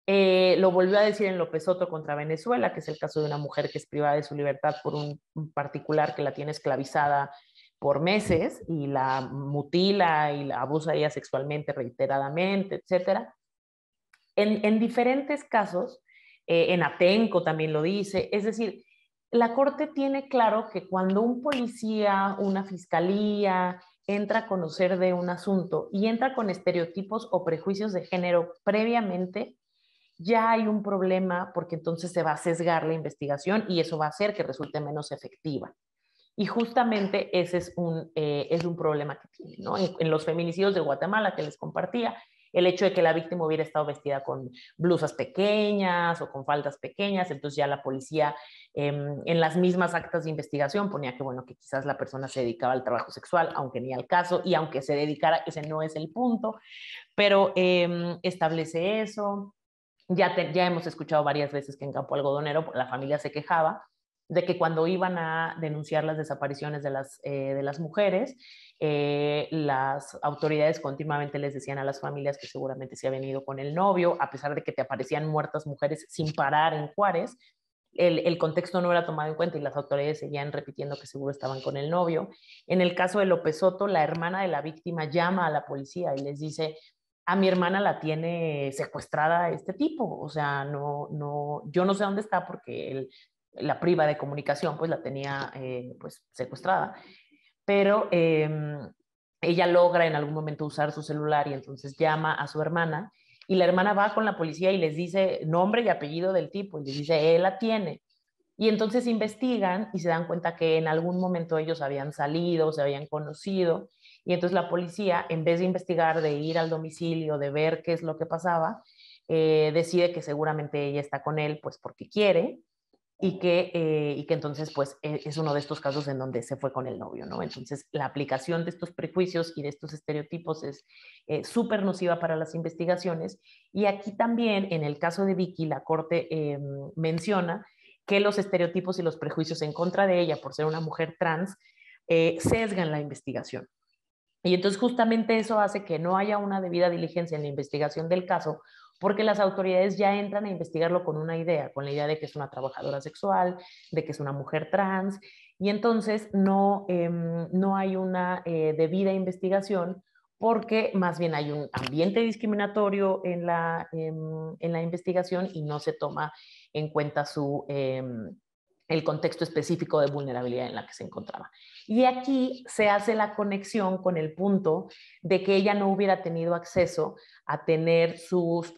Lo volvió a decir en López Soto contra Venezuela, que es el caso de una mujer que es privada de su libertad por un particular que la tiene esclavizada por meses y la mutila y la abusa de ella sexualmente reiteradamente, etc. En diferentes casos, en Atenco también lo dice, es decir, la Corte tiene claro que cuando un policía, una fiscalía, entra a conocer de un asunto y entra con estereotipos o prejuicios de género previamente, ya hay un problema porque entonces se va a sesgar la investigación y eso va a hacer que resulte menos efectiva. Y justamente ese es un problema que tiene, ¿no? En los feminicidios de Guatemala que les compartía, el hecho de que la víctima hubiera estado vestida con blusas pequeñas o con faldas pequeñas, entonces ya la policía en las mismas actas de investigación ponía que, bueno, que quizás la persona se dedicaba al trabajo sexual, aunque ni al caso, y aunque se dedicara, ese no es el punto, pero establece eso. Ya hemos escuchado varias veces que en Campo Algodonero la familia se quejaba de que cuando iban a denunciar las desapariciones de las mujeres, las autoridades continuamente les decían a las familias que seguramente se habían ido con el novio, a pesar de que te aparecían muertas mujeres sin parar en Juárez. El contexto no era tomado en cuenta y las autoridades seguían repitiendo que seguro estaban con el novio. En el caso de López Soto, la hermana de la víctima llama a la policía y les dice: a mi hermana la tiene secuestrada este tipo, o sea, yo no sé dónde está porque la priva de comunicación pues la tenía pues secuestrada, pero ella logra en algún momento usar su celular y entonces llama a su hermana y la hermana va con la policía y les dice nombre y apellido del tipo y les dice, él la tiene. Y entonces investigan y se dan cuenta que en algún momento ellos habían salido, se habían conocido, y entonces la policía, en vez de investigar, de ir al domicilio, de ver qué es lo que pasaba, decide que seguramente ella está con él, pues porque quiere, y que entonces pues es uno de estos casos en donde se fue con el novio, ¿no? Entonces la aplicación de estos prejuicios y de estos estereotipos es súper nociva para las investigaciones, y aquí también en el caso de Vicky la Corte menciona que los estereotipos y los prejuicios en contra de ella por ser una mujer trans sesgan la investigación. Y entonces justamente eso hace que no haya una debida diligencia en la investigación del caso, porque las autoridades ya entran a investigarlo con una idea, con la idea de que es una trabajadora sexual, de que es una mujer trans, y entonces no hay una debida investigación, porque más bien hay un ambiente discriminatorio en la investigación y no se toma en cuenta el contexto específico de vulnerabilidad en la que se encontraba. Y aquí se hace la conexión con el punto de que ella no hubiera tenido acceso a tener sus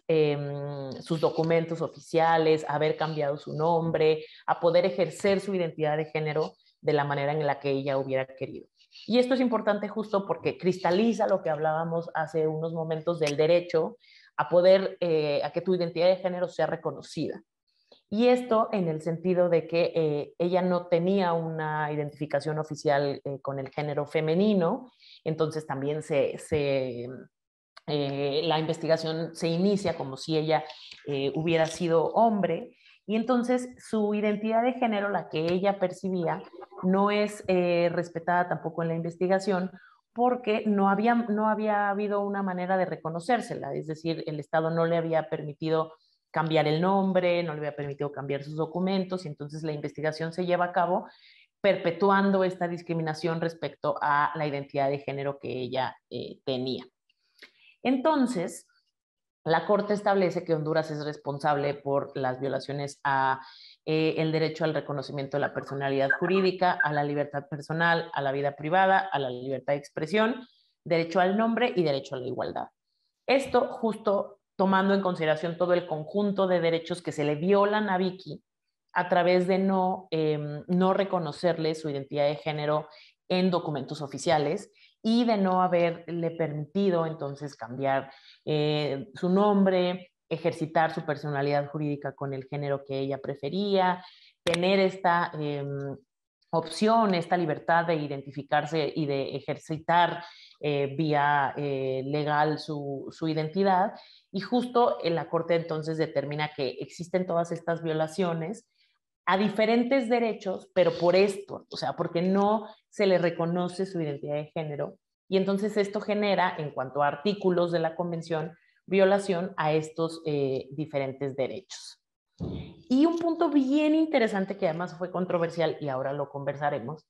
documentos oficiales, a haber cambiado su nombre, a poder ejercer su identidad de género de la manera en la que ella hubiera querido. Y esto es importante justo porque cristaliza lo que hablábamos hace unos momentos del derecho a poder, a que tu identidad de género sea reconocida. Y esto en el sentido de que ella no tenía una identificación oficial con el género femenino, entonces también la investigación se inicia como si ella hubiera sido hombre, y entonces su identidad de género, la que ella percibía, no es respetada tampoco en la investigación, porque no había habido una manera de reconocérsela, es decir, el Estado no le había permitido cambiar el nombre, no le había permitido cambiar sus documentos, y entonces la investigación se lleva a cabo perpetuando esta discriminación respecto a la identidad de género que ella tenía. Entonces, la Corte establece que Honduras es responsable por las violaciones a el derecho al reconocimiento de la personalidad jurídica, a la libertad personal, a la vida privada, a la libertad de expresión, derecho al nombre y derecho a la igualdad. Esto justo tomando en consideración todo el conjunto de derechos que se le violan a Vicky a través de no reconocerle su identidad de género en documentos oficiales y de no haberle permitido entonces cambiar su nombre, ejercitar su personalidad jurídica con el género que ella prefería, tener esta opción, esta libertad de identificarse y de ejercitar vía legal su identidad. Y justo en la Corte entonces determina que existen todas estas violaciones a diferentes derechos, pero por esto, o sea, porque no se le reconoce su identidad de género. Y entonces esto genera, en cuanto a artículos de la Convención, violación a estos diferentes derechos. Y un punto bien interesante que además fue controversial y ahora lo conversaremos,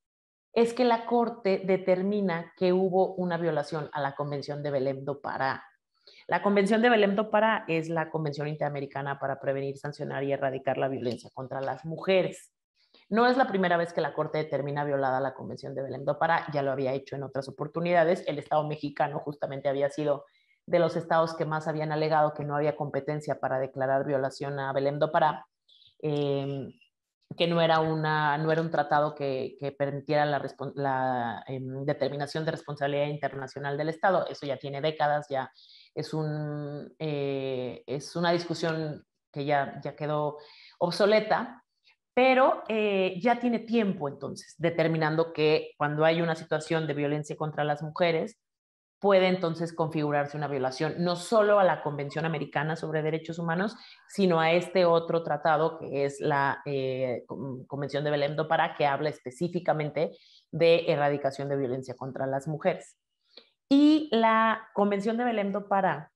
es que la Corte determina que hubo una violación a la Convención de Belém do Pará. La Convención de Belém do Pará es la Convención Interamericana para prevenir, sancionar y erradicar la violencia contra las mujeres. No es la primera vez que la Corte determina violada la Convención de Belém do Pará, ya lo había hecho en otras oportunidades. El Estado mexicano justamente había sido de los estados que más habían alegado que no había competencia para declarar violación a Belém do Pará, que no era un tratado que permitiera la determinación de responsabilidad internacional del Estado. Eso ya tiene décadas, ya es una discusión que ya quedó obsoleta, pero ya tiene tiempo entonces, determinando que cuando hay una situación de violencia contra las mujeres, puede entonces configurarse una violación, no solo a la Convención Americana sobre Derechos Humanos, sino a este otro tratado que es la Convención de Belém do Pará, que habla específicamente de erradicación de violencia contra las mujeres. Y la Convención de Belém do Pará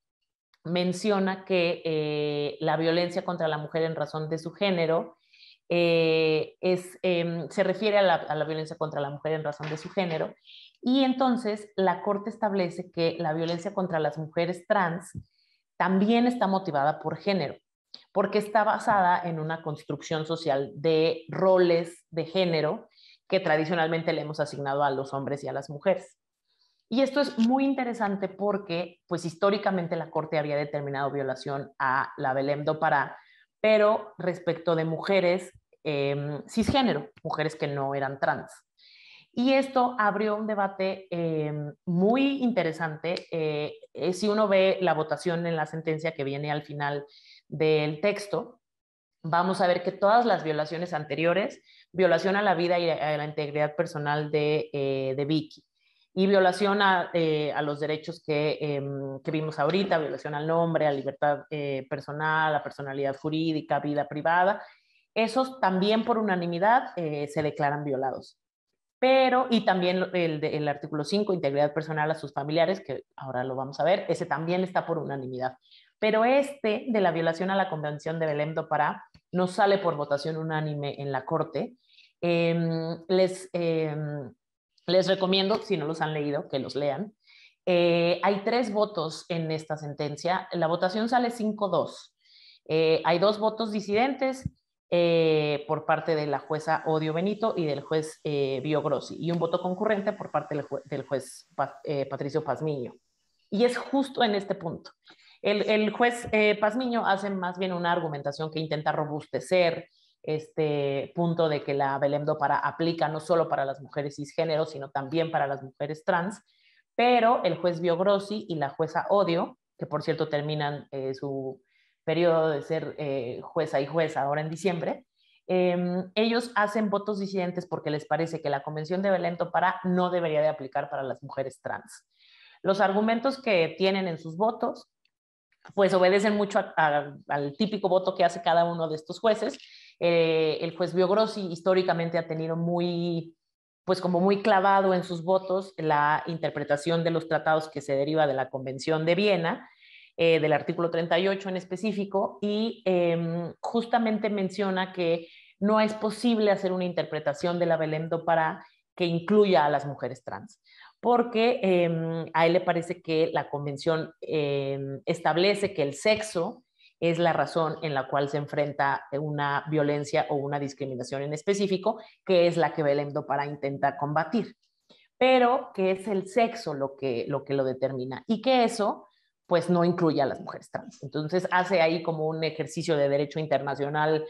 menciona que la violencia contra la mujer en razón de su género se refiere a la violencia contra la mujer en razón de su género, y entonces la Corte establece que la violencia contra las mujeres trans también está motivada por género, porque está basada en una construcción social de roles de género que tradicionalmente le hemos asignado a los hombres y a las mujeres. Y esto es muy interesante porque, pues históricamente la Corte había determinado violación a la Belém do Pará, pero respecto de mujeres cisgénero, mujeres que no eran trans. Y esto abrió un debate muy interesante. Si uno ve la votación en la sentencia que viene al final del texto, vamos a ver que todas las violaciones anteriores, violación a la vida y a la integridad personal de Vicky, y violación a los derechos que vimos ahorita, violación al nombre, a libertad personal, a personalidad jurídica, vida privada, esos también por unanimidad se declaran violados. pero, y también el artículo 5, integridad personal a sus familiares, que ahora lo vamos a ver, ese también está por unanimidad. Pero este de la violación a la Convención de Belém do Pará no sale por votación unánime en la Corte. Les recomiendo, si no los han leído, que los lean. Hay 3 votos en esta sentencia. La votación sale 5-2. Hay 2 votos disidentes por parte de la jueza Odio Benito y del juez Biogrossi, y un voto concurrente por parte del juez Patricio Pazmiño. Y es justo en este punto. El juez Pazmiño hace más bien una argumentación que intenta robustecer este punto de que la Belém do Pará aplica no solo para las mujeres cisgénero, sino también para las mujeres trans, pero el juez Biogrossi y la jueza Odio, que por cierto terminan su periodo de ser jueza y jueza ahora en diciembre, ellos hacen votos disidentes porque les parece que la Convención de Belém do Pará no debería de aplicar para las mujeres trans. Los argumentos que tienen en sus votos pues obedecen mucho al típico voto que hace cada uno de estos jueces. El juez Biogrossi históricamente ha tenido pues como muy clavado en sus votos la interpretación de los tratados que se deriva de la Convención de Viena, del artículo 38 en específico, y justamente menciona que no es posible hacer una interpretación de la Belém do Pará que incluya a las mujeres trans, porque a él le parece que la convención establece que el sexo es la razón en la cual se enfrenta una violencia o una discriminación en específico, que es la que Belém do Pará intenta combatir, pero que es el sexo lo que lo determina, y que eso pues no incluye a las mujeres trans. Entonces hace ahí como un ejercicio de derecho internacional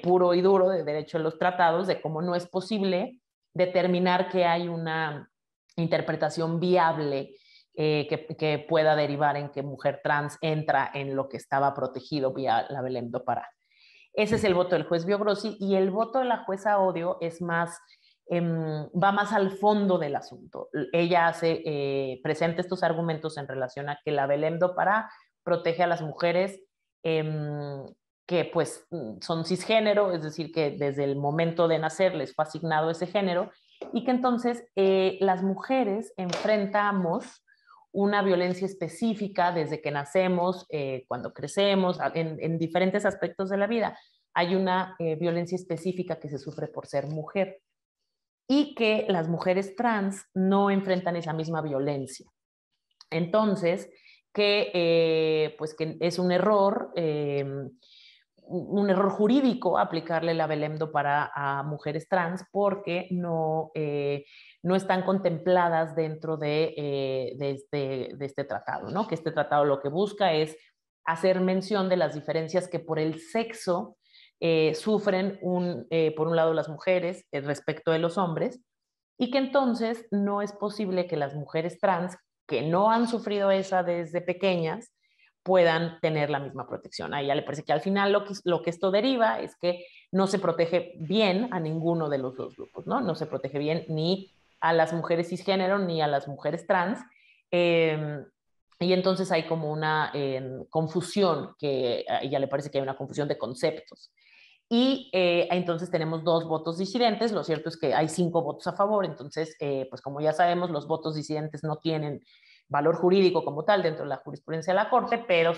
puro y duro, de derecho de los tratados, de cómo no es posible determinar que hay una interpretación viable que pueda derivar en que mujer trans entra en lo que estaba protegido vía la Belém do Pará. Ese es el voto del juez Biogrossi, y el voto de la jueza Odio es más, va más al fondo del asunto. Ella presenta estos argumentos en relación a que la Belém do Pará protege a las mujeres que pues son cisgénero, es decir, que desde el momento de nacer les fue asignado ese género, y que entonces las mujeres enfrentamos una violencia específica desde que nacemos, cuando crecemos, en diferentes aspectos de la vida. Hay una violencia específica que se sufre por ser mujer, y que las mujeres trans no enfrentan esa misma violencia. Entonces, pues que es un error jurídico aplicarle la Belém do Pará a mujeres trans, porque no están contempladas dentro de este tratado, ¿no? Que este tratado lo que busca es hacer mención de las diferencias que por el sexo sufren por un lado las mujeres respecto de los hombres, y que entonces no es posible que las mujeres trans que no han sufrido esa desde pequeñas puedan tener la misma protección. A ella le parece que al final lo que esto deriva es que no se protege bien a ninguno de los dos grupos, ¿no? No se protege bien ni a las mujeres cisgénero ni a las mujeres trans. Y entonces hay como una confusión, que a ella le parece que hay una confusión de conceptos. Y entonces tenemos 2 votos disidentes. Lo cierto es que hay 5 votos a favor. Entonces, pues como ya sabemos, los votos disidentes no tienen valor jurídico como tal dentro de la jurisprudencia de la Corte, pero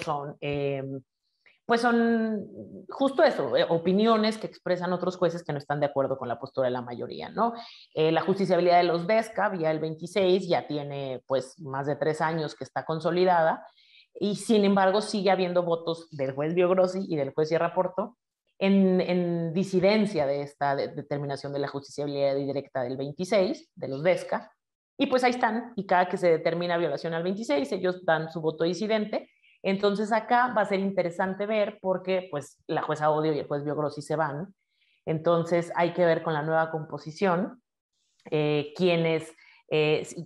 pues son justo eso, opiniones que expresan otros jueces que no están de acuerdo con la postura de la mayoría, ¿no? La justiciabilidad de los DESCA, vía el 26, ya tiene pues más de 3 años que está consolidada, y sin embargo sigue habiendo votos del juez Biogrossi y del juez Sierra Porto en disidencia de esta determinación de la justiciabilidad directa del 26, de los DESCA, y pues ahí están, y cada que se determina violación al 26, ellos dan su voto disidente. Entonces acá va a ser interesante ver, porque pues la jueza Odio y el juez Biogrossi se van, entonces hay que ver con la nueva composición quienes,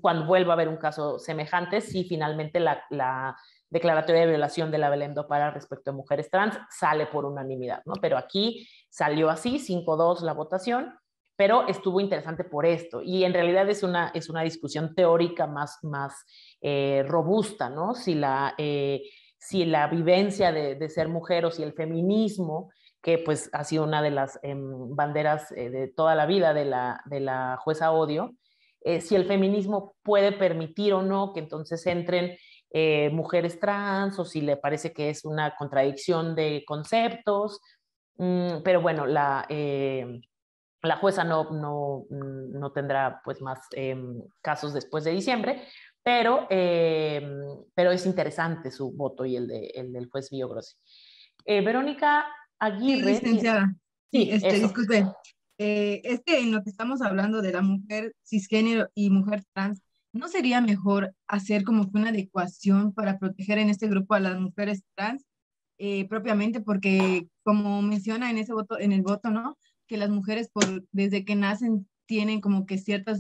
cuando vuelva a haber un caso semejante, si finalmente la declaratoria de violación de la Belém do Pará respecto a mujeres trans sale por unanimidad, ¿no? Pero aquí salió así, 5-2 la votación, pero estuvo interesante por esto, y en realidad es una discusión teórica más robusta, ¿no? Si la vivencia de ser mujer, o si el feminismo que pues ha sido una de las banderas de toda la vida de la jueza Odio, si el feminismo puede permitir o no que entonces entren mujeres trans, o si le parece que es una contradicción de conceptos. Pero bueno, la jueza no tendrá pues más casos después de diciembre, pero es interesante su voto y el del juez Villogrossi. Verónica Sí, Aguirre, licenciada. Sí, sí, eso. disculpe. Es que en lo que estamos hablando de la mujer cisgénero y mujer trans, ¿no sería mejor hacer como que una adecuación para proteger en este grupo a las mujeres trans propiamente? Porque como menciona en ese voto, en el voto, ¿no? Que las mujeres desde que nacen tienen como que cierta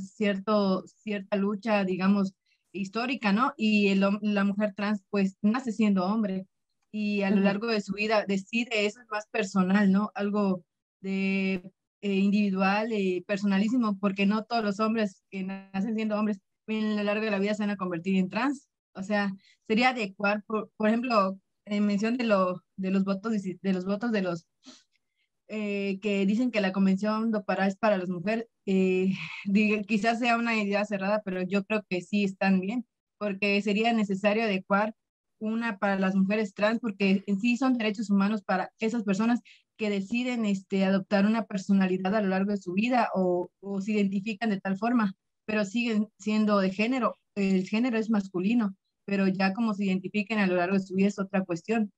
lucha, digamos, histórica, ¿no? Y la mujer trans pues nace siendo hombre y a lo largo de su vida decide, eso es más personal, ¿no? Algo de individual y personalísimo, porque no todos los hombres que nacen siendo hombres en lo largo de la vida se van a convertir en trans. O sea, sería adecuar, por ejemplo, en mención de los votos, de los que dicen que la convención do Pará es para las mujeres, quizás sea una idea cerrada, pero yo creo que sí están bien, porque sería necesario adecuar una para las mujeres trans, porque en sí son derechos humanos para esas personas que deciden adoptar una personalidad a lo largo de su vida o se identifican de tal forma, pero siguen siendo de género, el género es masculino, pero ya como se identifiquen a lo largo de su vida es otra cuestión.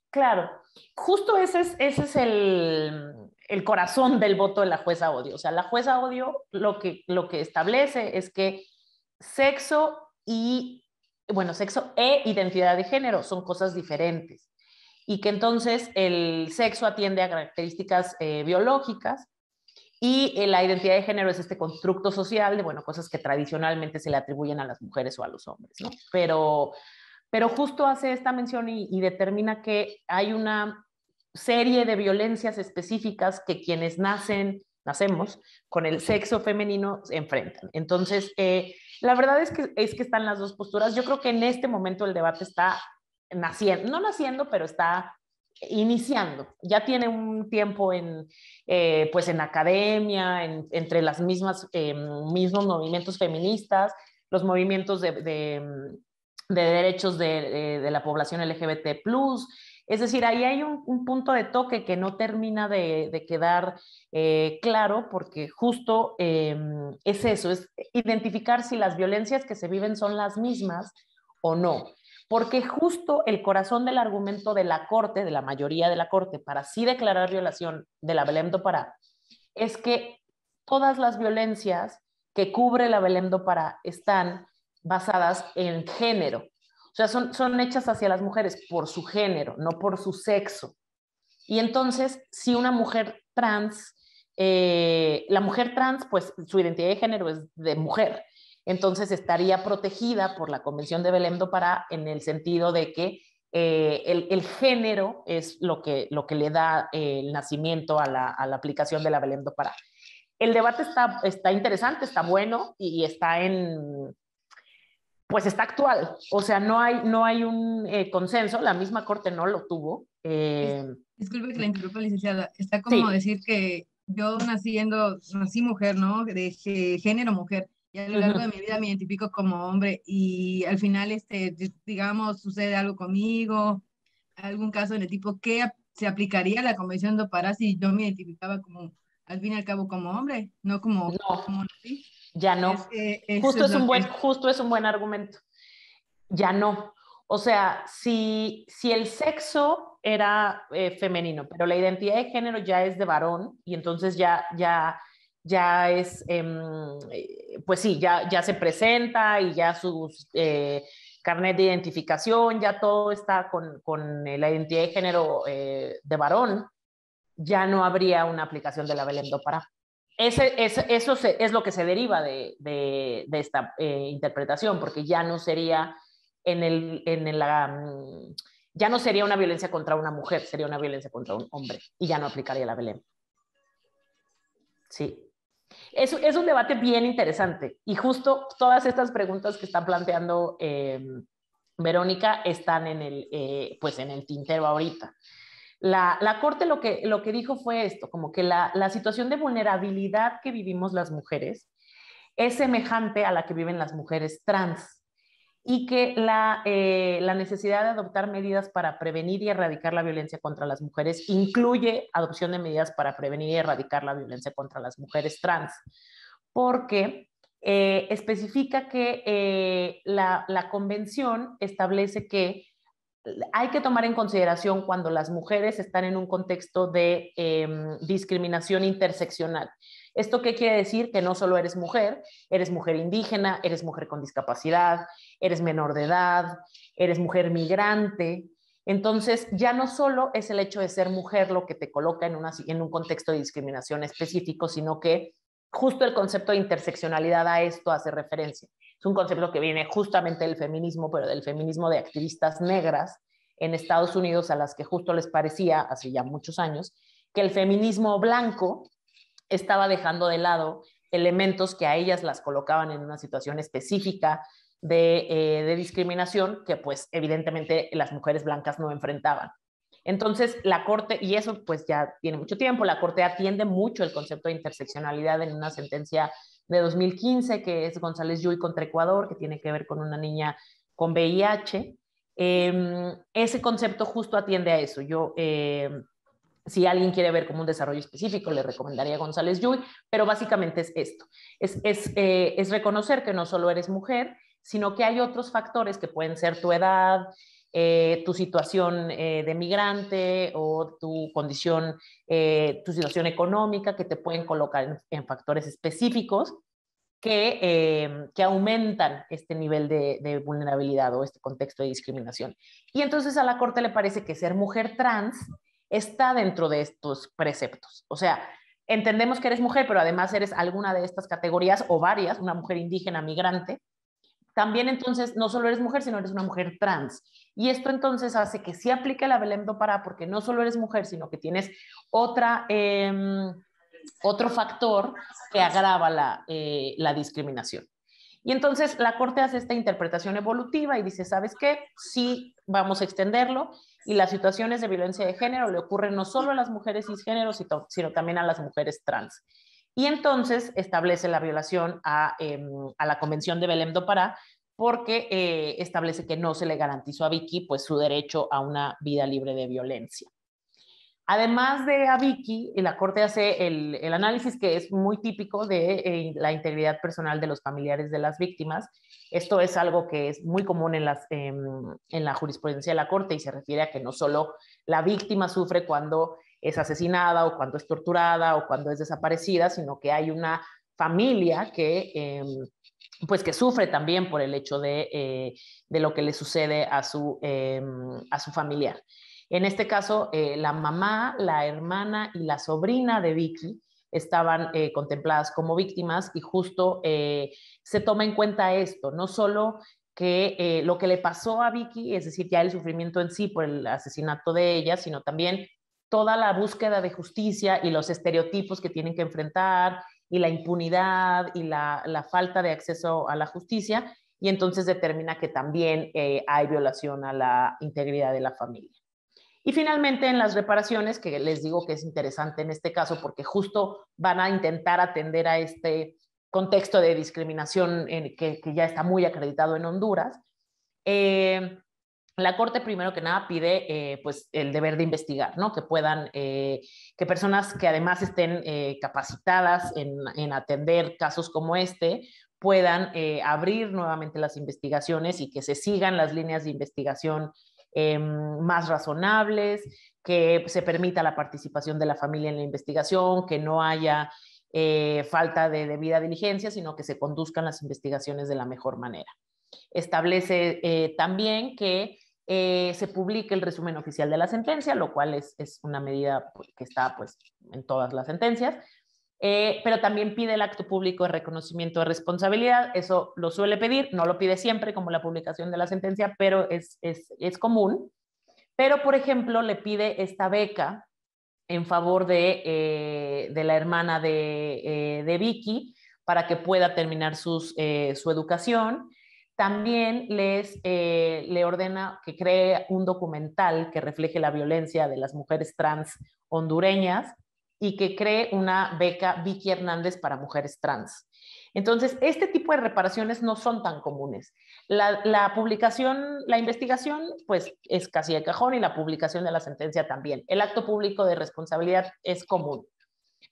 Claro, justo ese es el corazón del voto de la jueza Odio. O sea, la jueza Odio lo que establece es que sexo sexo e identidad de género son cosas diferentes, y que entonces el sexo atiende a características biológicas, y la identidad de género es este constructo social de, bueno, cosas que tradicionalmente se le atribuyen a las mujeres o a los hombres, ¿no? Pero justo hace esta mención y determina que hay una serie de violencias específicas que quienes nacemos con el sexo femenino se enfrentan. Entonces, la verdad es que están las dos posturas. Yo creo que en este momento el debate está naciendo, no naciendo, pero está iniciando. Ya tiene un tiempo pues en academia, entre las mismos movimientos feministas, los movimientos de derechos de la población LGBT+. Es decir, ahí hay un punto de toque que no termina de quedar claro, porque justo es eso, es identificar si las violencias que se viven son las mismas o no. Porque justo el corazón del argumento de la Corte, de la mayoría de la Corte, para sí declarar violación de la Belém do Pará, es que todas las violencias que cubre la Belém do Pará están basadas en género. O sea, son hechas hacia las mujeres por su género, no por su sexo. Y entonces, si una mujer trans, la mujer trans, pues su identidad de género es de mujer. Entonces estaría protegida por la Convención de Belém do Pará en el sentido de que el género es lo que le da el nacimiento a la aplicación de la Belém do Pará. El debate está interesante, está bueno y está pues está actual. O sea, no hay un consenso, la misma Corte no lo tuvo. Disculpe que la interrumpa, licenciada. Está como Sí. decir que yo nací mujer, ¿no? De género mujer. Y a lo largo de mi vida me identifico como hombre y al final, digamos, sucede algo conmigo, algún caso de tipo, ¿qué se aplicaría a la Convención de Pará si yo me identificaba como, al fin y al cabo, como hombre, no como No, nací? ya Es no. que eso es lo que... Justo es un buen argumento. Ya no. O sea, si el sexo era femenino, pero la identidad de género ya es de varón, y entonces ya es, pues sí, ya se presenta y ya sus carnet de identificación, ya todo está con la identidad de género de varón, ya no habría una aplicación de la Belém do Pará. Es lo que se deriva de esta interpretación, porque ya no sería ya no sería una violencia contra una mujer, sería una violencia contra un hombre, y ya no aplicaría la Belém. Sí. Es un debate bien interesante, y justo todas estas preguntas que está planteando Verónica están pues en el tintero ahorita. La Corte lo que dijo fue esto, como que la situación de vulnerabilidad que vivimos las mujeres es semejante a la que viven las mujeres trans y que la necesidad de adoptar medidas para prevenir y erradicar la violencia contra las mujeres incluye adopción de medidas para prevenir y erradicar la violencia contra las mujeres trans, porque especifica que la convención establece que hay que tomar en consideración cuando las mujeres están en un contexto de discriminación interseccional. ¿Esto qué quiere decir? Que no solo eres mujer indígena, eres mujer con discapacidad, eres menor de edad, eres mujer migrante. Entonces, ya no solo es el hecho de ser mujer lo que te coloca en un contexto de discriminación específico, sino que justo el concepto de interseccionalidad a esto hace referencia. Es un concepto que viene justamente del feminismo, pero del feminismo de activistas negras en Estados Unidos, a las que justo les parecía, hace ya muchos años, que el feminismo blanco estaba dejando de lado elementos que a ellas las colocaban en una situación específica de discriminación que pues evidentemente las mujeres blancas no enfrentaban. Entonces la Corte, y eso pues ya tiene mucho tiempo, la Corte atiende mucho el concepto de interseccionalidad en una sentencia de 2015 que es González Yuy contra Ecuador, que tiene que ver con una niña con VIH. Ese concepto justo atiende a eso. Si alguien quiere ver como un desarrollo específico, le recomendaría González Yuy, pero básicamente es esto, es reconocer que no solo eres mujer, sino que hay otros factores que pueden ser tu edad, tu situación de migrante o tu situación económica, que te pueden colocar en factores específicos que aumentan este nivel de vulnerabilidad o este contexto de discriminación. Y entonces a la Corte le parece que ser mujer trans está dentro de estos preceptos. O sea, entendemos que eres mujer, pero además eres alguna de estas categorías o varias, una mujer indígena, migrante. También entonces no solo eres mujer, sino eres una mujer trans. Y esto entonces hace que sí aplique la Belém do Pará, porque no solo eres mujer, sino que tienes otro factor que agrava la discriminación. Y entonces la Corte hace esta interpretación evolutiva y dice, ¿sabes qué? Sí, vamos a extenderlo y las situaciones de violencia de género le ocurren no solo a las mujeres cisgénero, sino también a las mujeres trans. Y entonces establece la violación a la Convención de Belém do Pará porque establece que no se le garantizó a Vicky pues, su derecho a una vida libre de violencia. Además de a Vicky, la Corte hace el análisis que es muy típico de la integridad personal de los familiares de las víctimas. Esto es algo que es muy común en la jurisprudencia de la Corte y se refiere a que no solo la víctima sufre cuando es asesinada o cuando es torturada o cuando es desaparecida, sino que hay una familia pues que sufre también por el hecho de lo que le sucede a su familiar. En este caso, la mamá, la hermana y la sobrina de Vicky estaban contempladas como víctimas y justo se toma en cuenta esto, no solo que lo que le pasó a Vicky, es decir, ya el sufrimiento en sí por el asesinato de ella, sino también toda la búsqueda de justicia y los estereotipos que tienen que enfrentar y la impunidad y la falta de acceso a la justicia, y entonces determina que también hay violación a la integridad de la familia. Y finalmente en las reparaciones, que les digo que es interesante en este caso porque justo van a intentar atender a este contexto de discriminación que ya está muy acreditado en Honduras, la Corte primero que nada pide pues el deber de investigar, ¿no? Que puedan, que personas que además estén capacitadas en atender casos como este, puedan abrir nuevamente las investigaciones y que se sigan las líneas de investigación más razonables, que se permita la participación de la familia en la investigación, que no haya falta de debida diligencia, sino que se conduzcan las investigaciones de la mejor manera. Establece también que se publique el resumen oficial de la sentencia, lo cual es una medida que está pues, en todas las sentencias, pero también pide el acto público de reconocimiento de responsabilidad. Eso lo suele pedir, no lo pide siempre como la publicación de la sentencia, pero es común. Pero, por ejemplo, le pide esta beca en favor de la hermana de Vicky para que pueda terminar su educación. También le ordena que cree un documental que refleje la violencia de las mujeres trans hondureñas y que cree una beca Vicky Hernández para mujeres trans. Entonces, este tipo de reparaciones no son tan comunes. La publicación, la investigación, pues es casi de cajón, y la publicación de la sentencia también. El acto público de responsabilidad es común.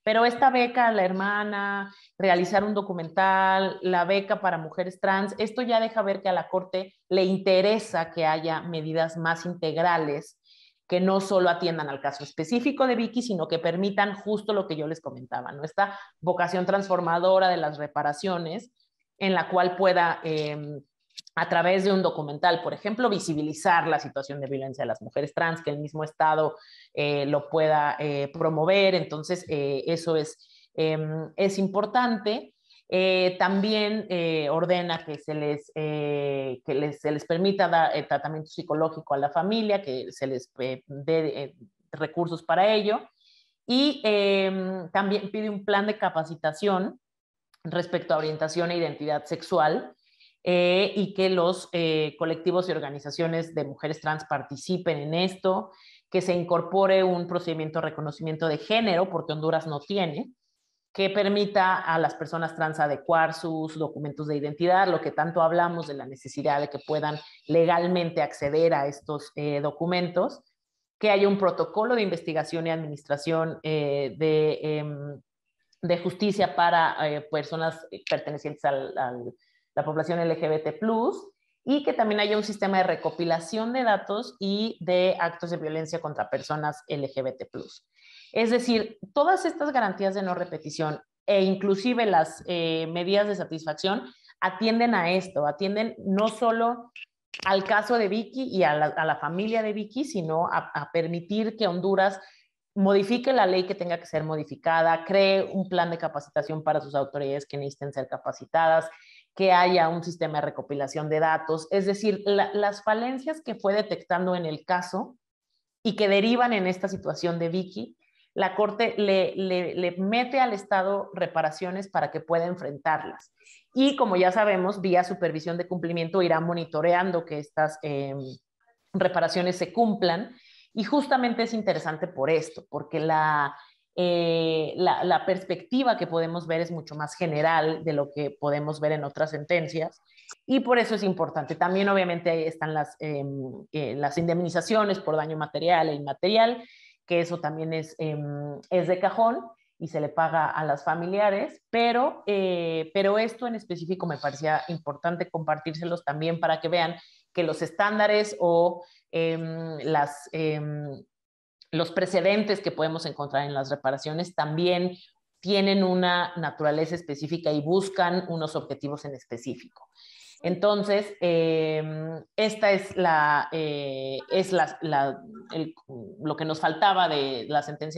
Pero esta beca a la hermana, realizar un documental, la beca para mujeres trans, esto ya deja ver que a la Corte le interesa que haya medidas más integrales que no solo atiendan al caso específico de Vicky, sino que permitan justo lo que yo les comentaba, ¿no? Esta vocación transformadora de las reparaciones, en la cual pueda, a través de un documental, por ejemplo, visibilizar la situación de violencia de las mujeres trans, que el mismo Estado lo pueda promover. Entonces, eso es importante. También ordena que se les permita dar tratamiento psicológico a la familia, que se les dé recursos para ello. Y también pide un plan de capacitación respecto a orientación e identidad sexual, y que los colectivos y organizaciones de mujeres trans participen en esto, que se incorpore un procedimiento de reconocimiento de género, porque Honduras no tiene, que permita a las personas trans adecuar sus documentos de identidad, lo que tanto hablamos de la necesidad de que puedan legalmente acceder a estos documentos, que haya un protocolo de investigación y administración de justicia para personas pertenecientes a la población LGBT+, y que también haya un sistema de recopilación de datos y de actos de violencia contra personas LGBT+. Es decir, todas estas garantías de no repetición e inclusive las medidas de satisfacción atienden a esto, atienden no solo al caso de Vicky y a la familia de Vicky, sino a permitir que Honduras modifique la ley que tenga que ser modificada, cree un plan de capacitación para sus autoridades que necesiten ser capacitadas, que haya un sistema de recopilación de datos. Es decir, las falencias que fue detectando en el caso y que derivan en esta situación de Vicky, la Corte le mete al Estado reparaciones para que pueda enfrentarlas. Y como ya sabemos, vía supervisión de cumplimiento irá monitoreando que estas reparaciones se cumplan. Y justamente es interesante por esto, porque la perspectiva que podemos ver es mucho más general de lo que podemos ver en otras sentencias, y por eso es importante. También obviamente ahí están las indemnizaciones por daño material e inmaterial, que eso también es de cajón y se le paga a las familiares, pero esto en específico me parecía importante compartírselos también para que vean que los estándares o los precedentes que podemos encontrar en las reparaciones también tienen una naturaleza específica y buscan unos objetivos en específico. Entonces, esta es lo que nos faltaba de la sentencia